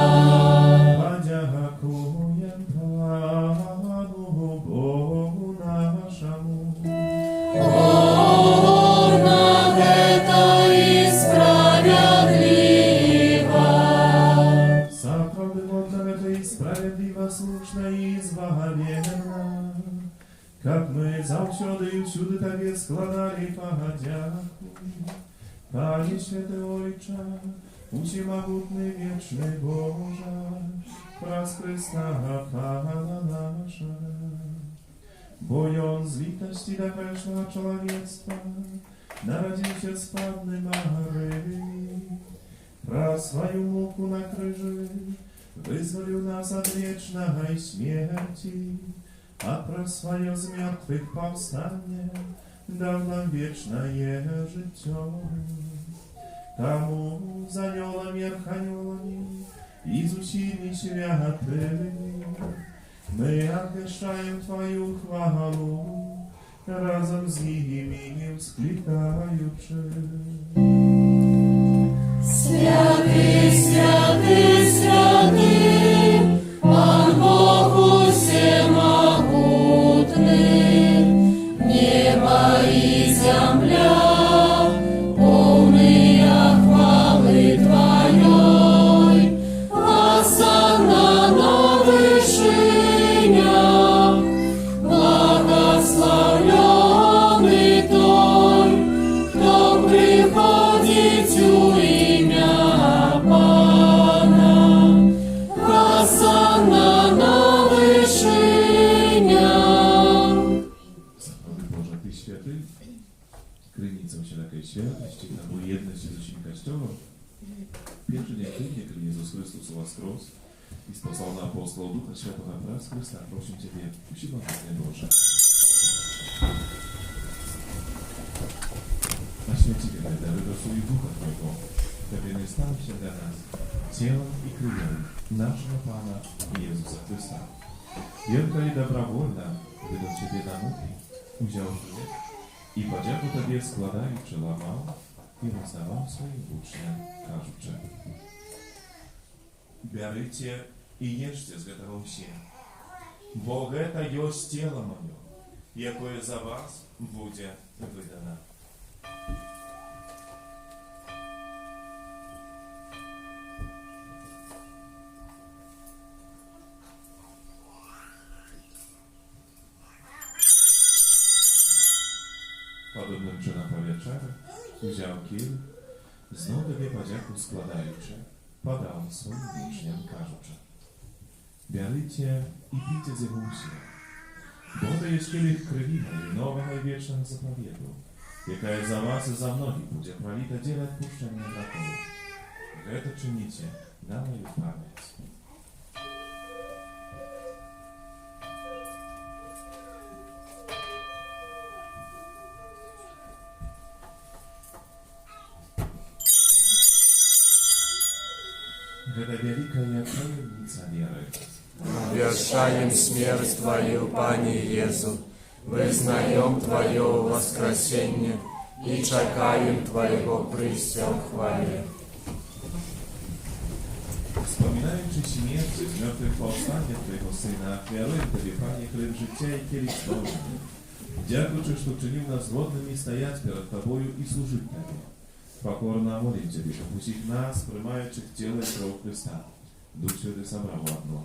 Подякуєм Пану Богу нашому. Горна это и справедливо. Справедливо это и справедливо, слушно и избавленно, как мы завсёды и всюди Тебе складали подяку. Пане Святый Отче, всемогутный вечный Боже, праз Христа Пана нашего. Бо Он з литости до грешного человечества народился с Панны Марии, про свою муку на крыже вызволил нас от вечной смерти, а про свое з мертвых повстание дал нам вечное житье. Тому за анёлами арханёлами изучили святыми, мы отдышаем Твою хвалу, разом с ними вскликаючи. Святый, святый, святый, Пан Бог всемогутный, небо и земля, полные хвалы Твоей, осанна на вышинях, благословленный Той, кто приходит у имя Пана, осанна на вышинях. Zaprawdę Boże, Ty święty, krynicą wszelkiej świętości, na jedność z ludźmi Kościoła. Pierwszy dzień tygodnia, kiedy Jezus Chrystus woskres i posłał na apostołów Ducha Świętego wraz z Chrysta, proszę Ciebie, usiłownie Boże. Na święcie wiele dary do swojego Ducha Twojego, żeby nie stał się dla nas ciałem i krwią naszego Pana Jezusa Chrysta. Wielka i dobrowolna, gdy do Ciebie namówi, wziął mnie i podzięku Tobie składając łamał i rozdawał swoim uczniom każdy. Берите и ешьте з этого все, бо это есть тело мое, якое за вас будет выдано. Podobnym czynem po wieczerzy wziął kil, znów Tobie podzięku składający, podał swoim uczniom każdy. Берите и пейте з его все, бо to jest kielich krwi mojej nowego i wiecznego zapowiedzu, jaka jest za was i za mnogich będzie prolita dzielę odpuszczenia grzechów. Wy to czynicie na moją pamięć. Это великая таємниця віри. Вершаем смерть Твою, Пане Иезу, вызнаем Твое воскресение и чекаем Твоего прийстя в хвале. Wspominając śmierć z mертвых powstania Twojego Syna, ofiaruję Tobie, Panie, chleb życia i kielich spełniony. Dziękuję, że uczynił nas godnymi stajać przed Tobою i służyć Tobie. Покорно молим Тебе, чтобы усих нас, приймаючих тіло і кров Христа, Дух Святий собрав одно.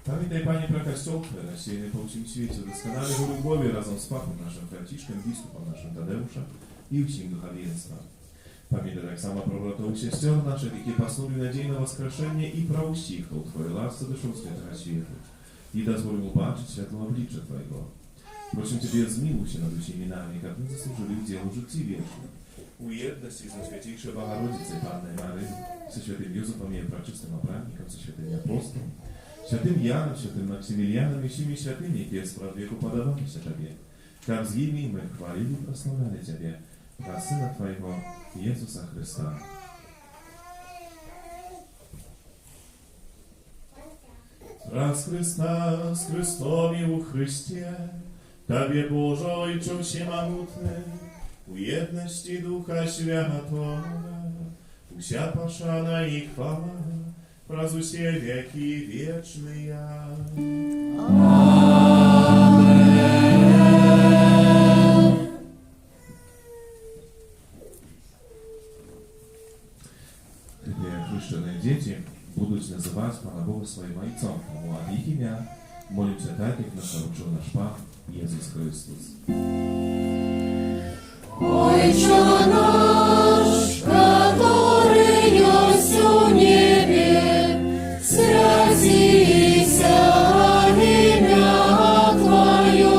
Pamiętaj, Panie, про Kościół, rozsiejny po всім świecie, doskonale w любові razem z papą naszym Franciszkiem, biskupem naszym Tadeuszem i усім duchowieństwem. Pamiętaj tak samo про братов і сестер наших, які поснули надій на воскрешення і про усіх, хто у Твоїй ласці дошов святого світу, і дозволив убачити світло обличчя Твоєго. Просим Тебе, змилуй się nad усіми нами, як ми заслужили в ділу житті вічного. Ujedności z Najświętejszej Bogorodicy Panny Maryi, ze świętym Józefem i Preczystym Obradnikiem, ze świętym Apostolem, świętym Janem, świętym Maksymilianem i всеми świętymi, jakie z praw wieku podobamy się Tobie. Как z nimi my chwalili i prosławiali Ciebie, dla Syna Twojego, Jezusa Chrysta. Раз Христа с Христом и у Христе, Tobie Boże Ojcze Всемогутny, u jedności Ducha Świętego, usia poszana i chwała, przez usie wieki wieczne. Gdy chrzeszczone dzieci będą nazywać Pana Boga swoim Ojcem, a ich imię modlić się tak, jak nas nauczył nasz Pan Jezus Chrystus. Отче наш, который есть в небе, святися имя Твое,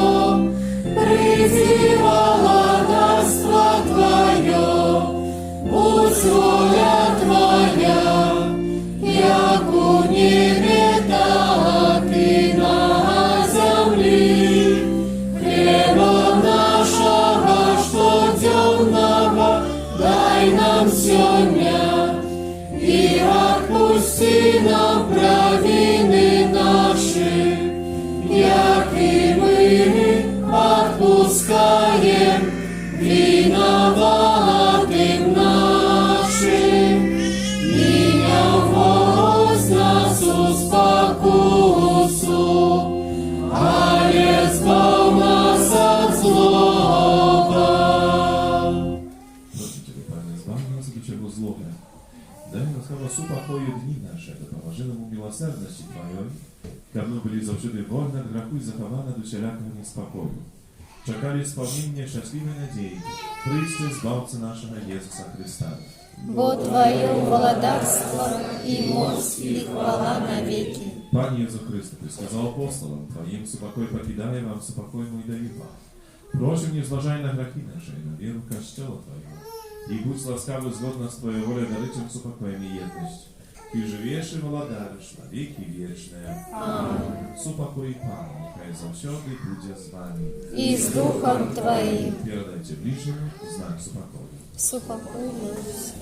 приди владарство Твое, будь воля Твоя покою дни наши, да поможи нам у милосердности Твоей, давно были завжди вольны от греху и захованы до всякого неспокою. Czekali spełnienie szczęśliwej nadziei, przyjście Zbawcy naszego Jezusa Chrysta. Bo Твое владарство и мощь и хвала навеки. Panie Jezu Chryste, Ty сказал апостолам Твоим, «Супокой покидая вам, супокой мой даю вам». Просим, не зважай на грехи наши, на веру Костела Твоего, и будь ласкавый згодно с Твоей волей дарычем супокоем и едность. Ты живешь и владаришь на веки вечные. Аминь. Супокой Пана, нехай завсёды будет с вами. И с Духом Твоим. Передайте ближнему знак супокоя. Супокой нас.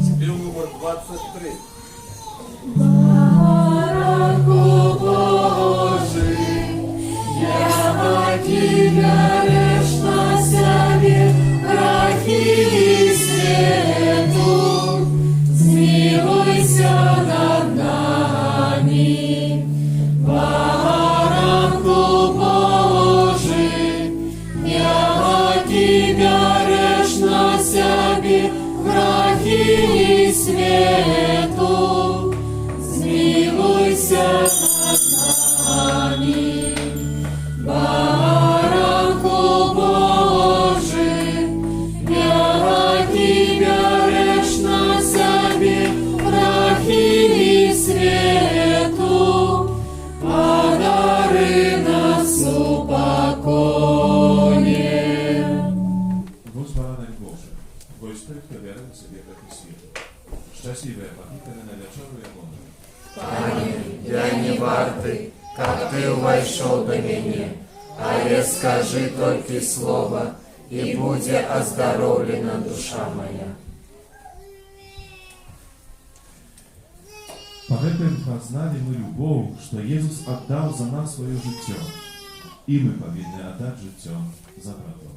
Спів номер 23. Бараку Божий, я Тебя решна себе, грехи свету, смилуйся над нами. Бараку Божий, я Тебя решна себе, грехи свету, смилуйся над нами. Баранку Божий, я Тебя решна себе, грехи свету, подари нас упокоение. Будь бараnek Boży, bądź Ty, kto wiarę w sobie tak i świat. Szczęśliwe, pachitele na wieczoru ja Boże. Пане, я не вартый, как Ты вошел до меня, а я скажи только слово, и будет оздоровлена душа моя. По гэтым пазналі мы любоў, што Езус аддаў за нас сваё жыццё, і мы павінны аддаць жыццё за братоў.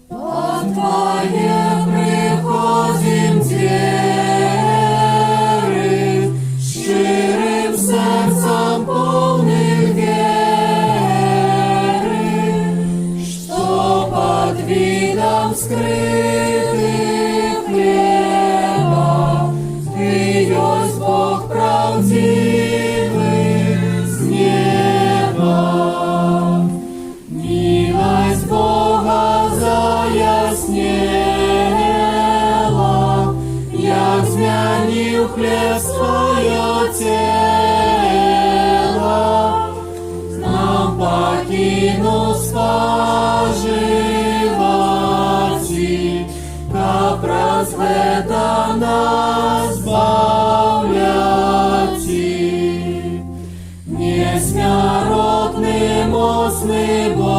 От Твое приходим двери, щирым сердцем полных веры, что под видом скрытых хлеба Ты есть Бог правдивый с неба. Милость Бога заяснела, як змянил хлеб свое тело, нам покинул споживати, как разведа нас бавляти. Несмяротный мощный Божа,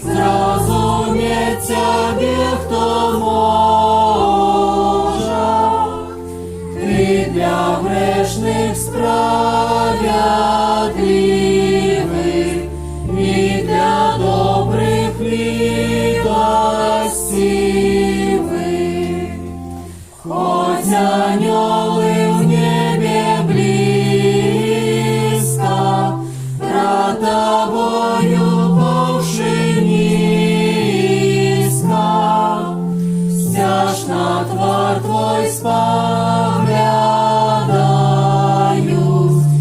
зразуметь Тебе кто может. Ты для грешных справедливый и для добрых милостивый. Хоть анёлы в небе близко, пред Тобою повшиниско, стяжно твар Твой споглядаюсь,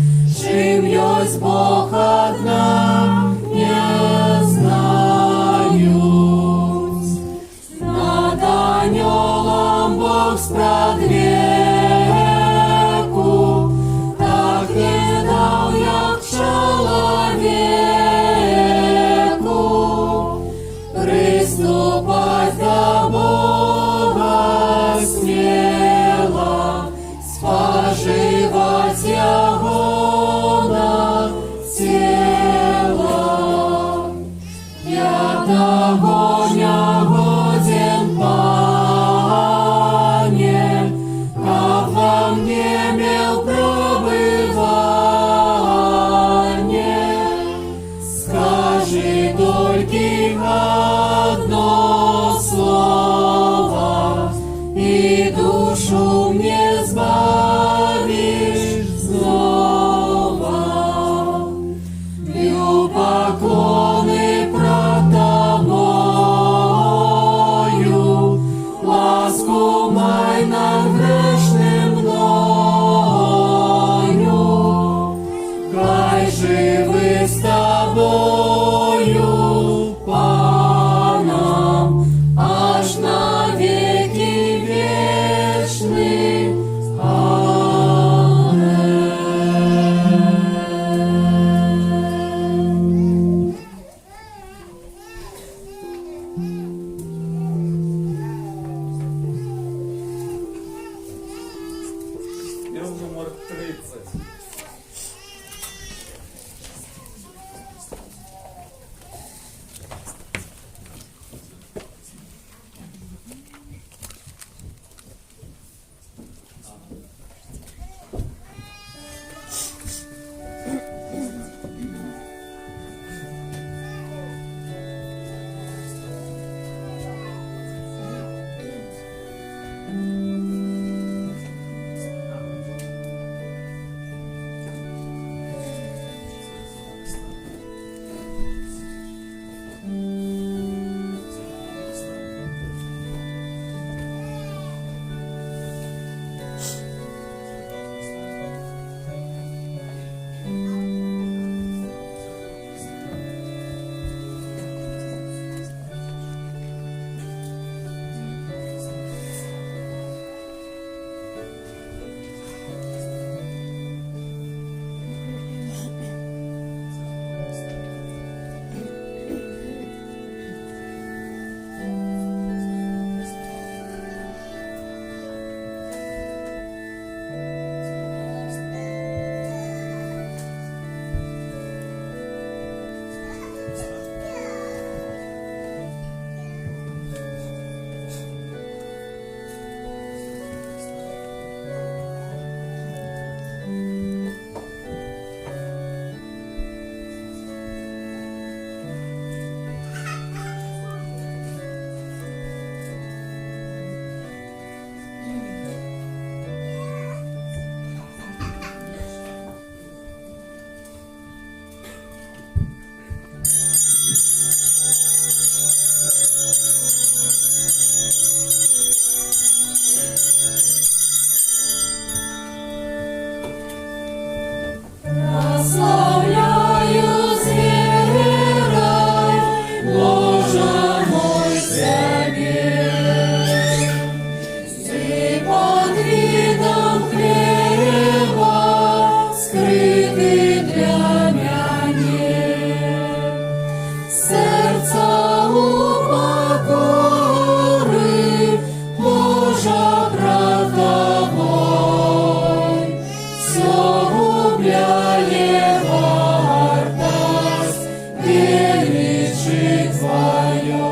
Усугубляє вартость величи Твою.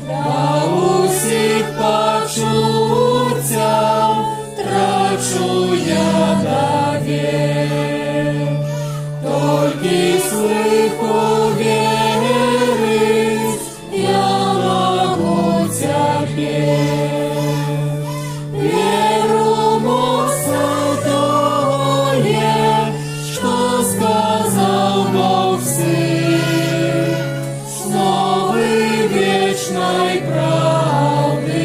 Да усіх почуттям трачу я довір, тільки слиху вірить я могу теперь. Веру моцно тое, что сказал Бог Сын, основы вечной правды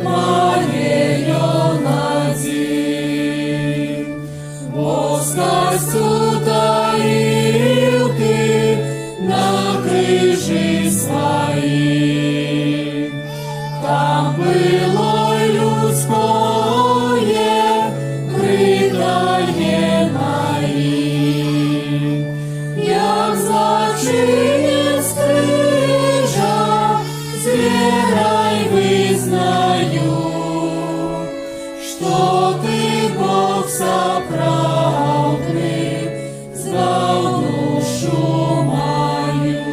моей он один. Воскость утаил ты на крыжи своей. Там было людское криканье моим, як злочинец крижа с верой вызнаю, что ты Бог соправдный, сдал душу мою.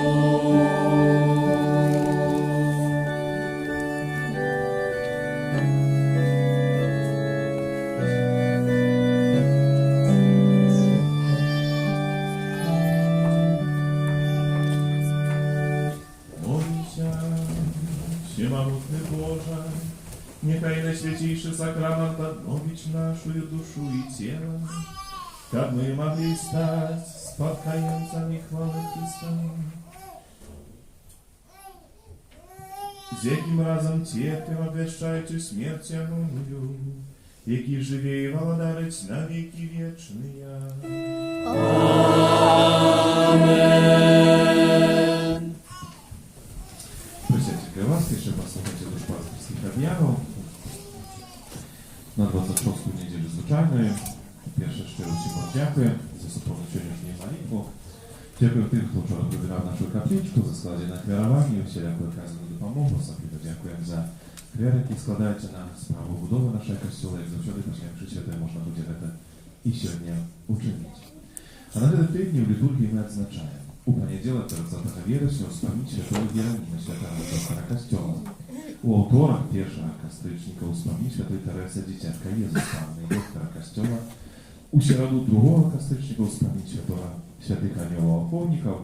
Молимся, всемогутный Боже, нехай на святейший сакрамент обновить нашу душу и тело, как мы могли стать спадкоемцами хвалы Христа. З яким разом терпим обвещаючи смерть агонию, які живе и володарить на веки вечные. Amen. Присядьте для вас, еще послушайте душпастерских объявов. На 26-ю неделю звичайної. Перше, що усім вам дякую за супровід сьогоднішньої молитви. Дякую тим, хто вчора прибирав нашу капличку, за складене клярування, всіляку оказану допомогу. Особливо дякуємо за клер, які складаються на справу будови нашої костюли. Як завжди, після мши святої можна буде це і сьогодні учинити. А на этот тиждень в литургии мы отзначаем. У понеділок 30 вересня успомнить святого Геронима, святого доктора Костела. У автора першого кастричника успомнить святой Тереса Дитятка Єзуса, доктора Костела. У середу другого кастричника успомнить святых ангелов-охотников,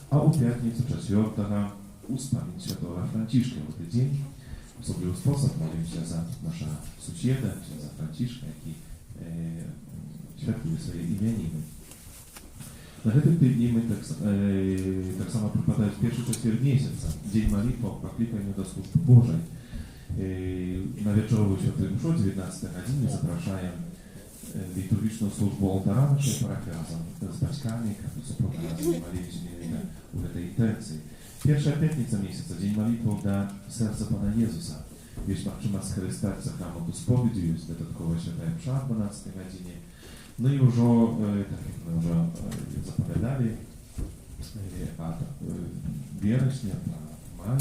а у пятницу 4-го успомнить святого Франтишка. В этот день особливий спосіб молимся за нашого сусіда, за Франтишка, який святкує свої іменини. На гэтым тыдні мы таксама прыпадаюць першы чацвер месяца, дзень малітваў, паклікаемы да службы Божай. На вечаровую святую мшу 19 гадзіне запрашаем літургічную службу алтара нашай парафіі разам з бацькамі, каб супраўды разам маліліся у гэтай інтэнцыі. Першая пятніца месяца, дзень малітваў да сэрца Пана Езуса. Ёсць магчымасць скарыстаць сакраменту споведзю, ёсць дадаткова святая мша о 12 гадзіне. Ну и уже, так как мы уже заповедали, от вересня по май,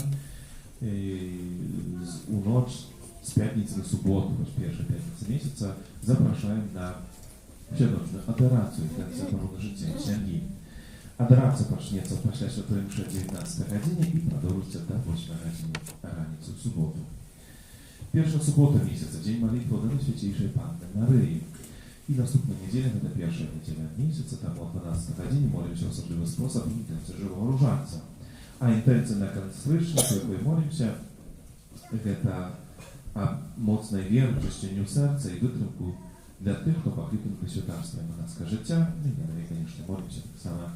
у ночь с пятницы на субботу, первая пятница месяца, запрошаем на всеночную адорацию в конце обороны жития семьи. Адорация начнется после святой мши 19 године и продолжится до 8 годины раницы в субботу. Первая суббота месяца, день молитвы до Святейшей Панны Марии. И наступная неделя, это первая неделя месяца, там от 12 године молимся особливый способ интенции живого ружанца. А интенция на концвышне, якой молимся, это о моцной вере, чищенню сердца и вытрымку для тех, кто покликан до святарства и монастырского життя. Мы, конечно, молимся так само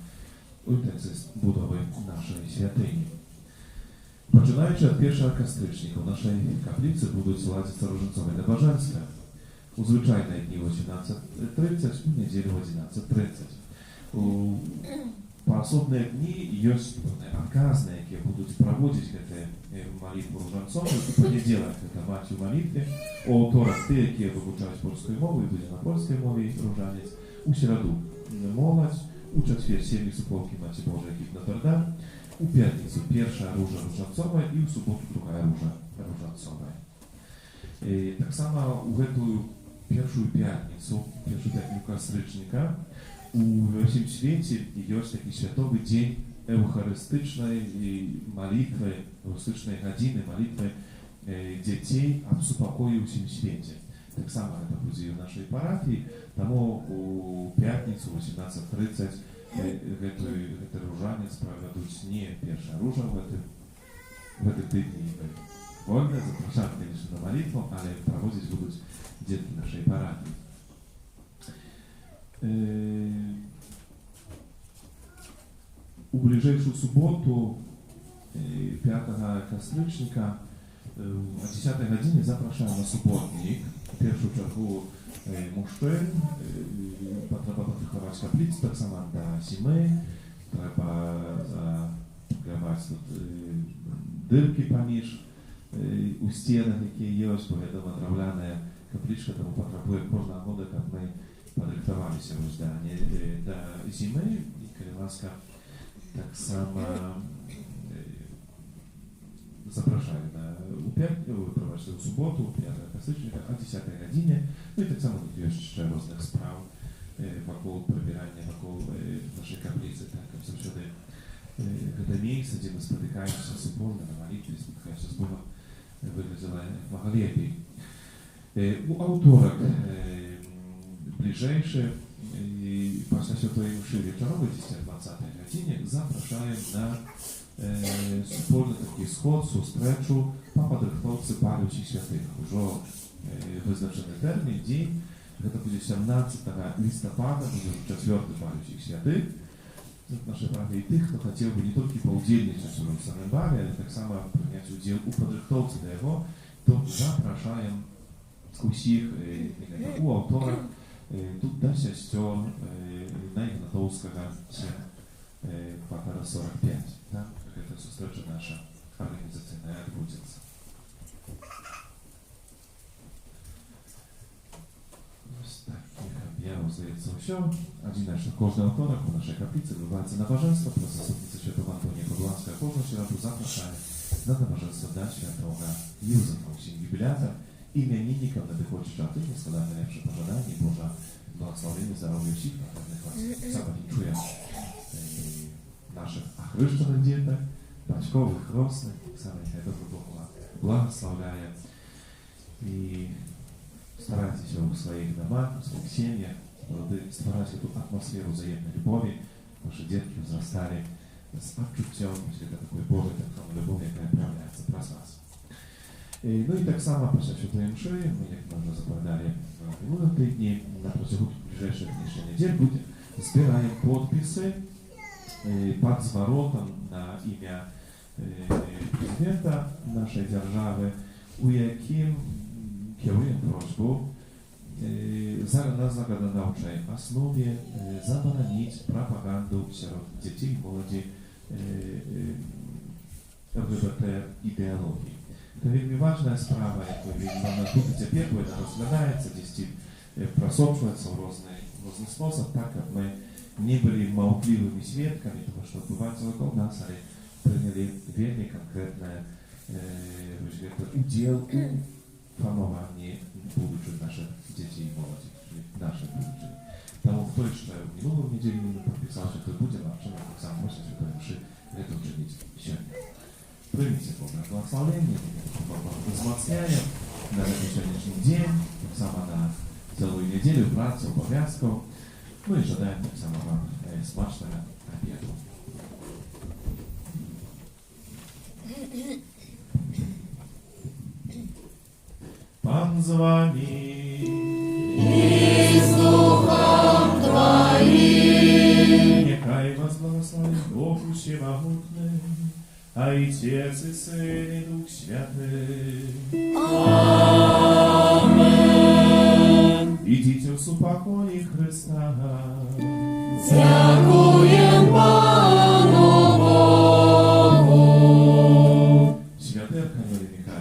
у інтенції будови нашої святині. Починаючи від першого кастричника, в нашій каплиці будуть зладитися руженцові набоженства. У звичайні дні в 18:30, у неділю в 11:30. У паасобныя дні ёсць адказы, якія будуць праводзіць гэтыя малітвы ружанцовы. У панядзелак гэта маці ў малітве, у аўторак ты, якія вывучаюць польскую мову і будзе на польскай мове ружанец. У сераду моладзь, у чацвер сем'і суполкі Маці Божай Екіп Нотр-Дам, у пятніцу першая ружа ружанцовая і ў суботу другая ружа ружанцовая. Таксама у гэтую pierwszą piątnicę Kosrycznika, w naszym świecie jest taki światowy dzień eucharystycznej modlitwy, eucharystycznej godziny modlitwy dzieci w Supokojowym świecie. Tak samo to będzie w naszej parafii, тому u piątnicę 18:30 ten różaniec prowadzić nie pierwsza róża w tym tygodniu wolne, zapraszamy конечно na modlitwę, ale prowadzić będą dzieci naszej parafii. U bliżejszą sobotę 5 Kosrycznika o 10 godzinie zapraszam na sobotnik. W pierwszą czergu muszczyn, trzeba podrychować kaplicę, tak samo do zimy, trzeba zagrawać dyrki pomież u ścianach, jakie jest, bo wiadomo, drewniane kapliczka, to potrzebuje każda woda, jak my podrychtowali się już do zimy i Kiełbaska tak samo zapraszają prowadzić w sobotę, 5 Kosrycznika, o 10 godzinie. No i tak samo tu jest jeszcze różnych spraw wokół przebierania, wokół naszej kaplicy, tak jak zawsze to miejsce, gdzie my spotykamy się wspólnie na modlitwie, spotykamy się wspólnie, wygląda jak lepiej. U autorek bliżejszy, właśnie Świętej Mszy wieczorowej, 20 godzinie, zapraszają na wspólny taki schod, zustreczu papadrychtowcy Paluci Świętych. Już wyznaczony termin, dzień, to będzie 17 listopada, będzie 4 Paluci Świętych. Nasze prawie i tych, kto chciałby nie tylko poudzielniczyć w samym barze, ale tak samo przyjąć udział u podrychtowcy do jego, to zapraszają усіх, у автора, тут до сестер Найгнатовского квартира 45. Да? Это встреча наша организационная отбудется. Ja zdaється все. Один наш кожний авторок у нашій каплиці відбувається набоженство про заступницю Святого Антонія Подоланська. Кожну щороку запрошає на набоженство до Святого Józefa, усім юбілятам, imenинникам надихочуть активні складати лепше пожадання, Божа благословення, здоров'я всіх напевних вас. Саме вінчує наших охрещених дітей, батькових, росних, саме нехай добро Бог благословляє. І старайтесь у своих домах, в своих семьях, старайтесь эту атмосферу взаимной любови, ваши детки возрастали с отчутьем, это такой Божий, такой любовь, которая проявляется про вас. Ну и так само по Святой Мши, мы, как мы уже заповедали в минулые дни, на протягу ближайших нескольких недель будем собираем подписи под зворотом на имя президента нашей державы, у яким kieruję prośbę na zagadodawczej основе zabronić propagandę wśród dzieci i młodzi LGBT ideologii. To jest ważna sprawa, jak mamy tu, gdzie piekło rozglądaється, gdzieś просочується в różny sposób, tak jak my nie byli małpliwymi świadkami tego, co odbywało wokół nas, ale przyjęli wiele konkretne udział formowanie budżetu naszych dzieci i młodzi, czyli naszych budżetów. Tam kto jeszcze w minulą niedzielę podpisał, że to będzie marczymy, tak samo właśnie Świętej Mszy, jak to czynić siebie. Przyjmijcie Boże błogosławienie, wzmacniania na dzisiejszy dzień, tak samo na całą niedzielę, pracę, obowiązków. No i żądałem tak samo wam smacznego obiedu. Pan z wami I z duchem Twoim. Niechaj was błogosławi Bóg Wszechmogący, Ojciec i Syn i Duch Święty. Amen. Idźcie w spokoju Chrysta. Dziękuję Panu Bogu. Święty Archanioł Michał,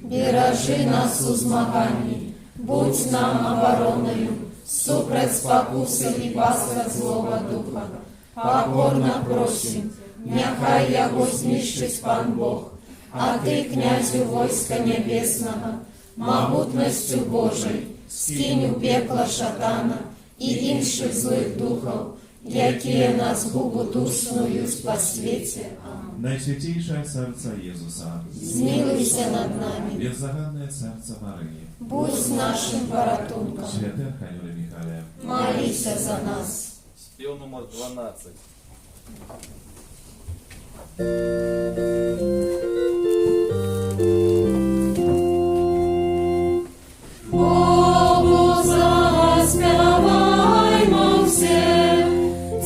Бережи нас у змаганні, будь нам обороною, супроть спокуси і пастка злого духа. Покорно просим, нехай його знищить Пан Бог, а Ти, князю войска небесного, могутностью Божией, скинь у пекла шатана і інших злих духов, які нас губу дусною спасвіті. Najświętейшее серце Єзуса, Змилуйся над нами, беззаганне серце Марії, будь нашим порятунком, святий Архангеле Михайле, молися за нас. Спев номер 12. Богу заспіваймо всі,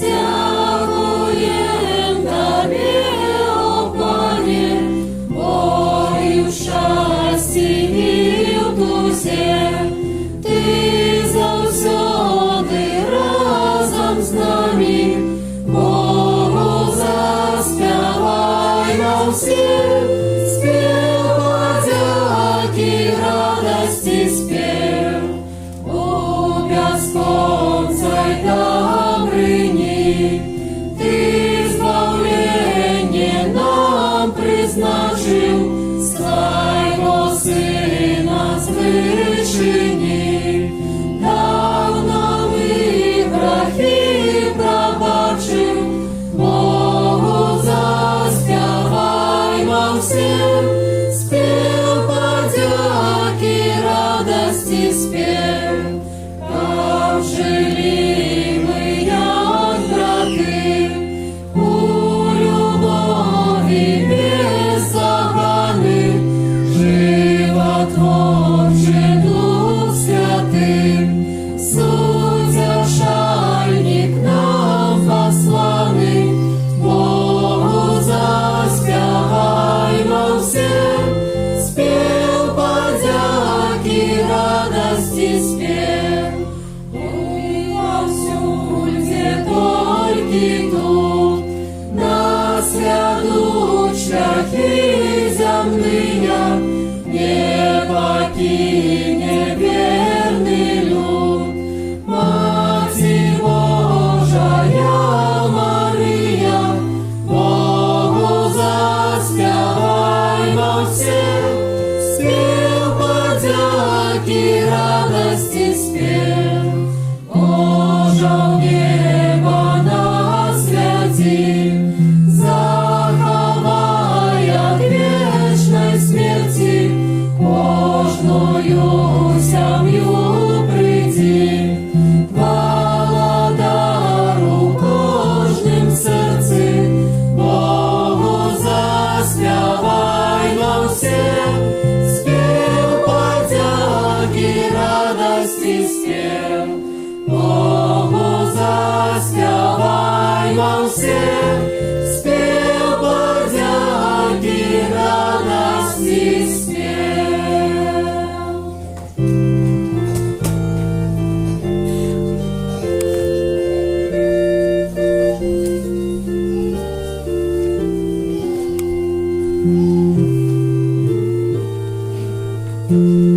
дякуєм Тобі, о Пане, бо і в щасті, і в тузі, Ти завсюди разом з нами. Богу заспіваймо всі, спів подяки, радості спів. У безконцей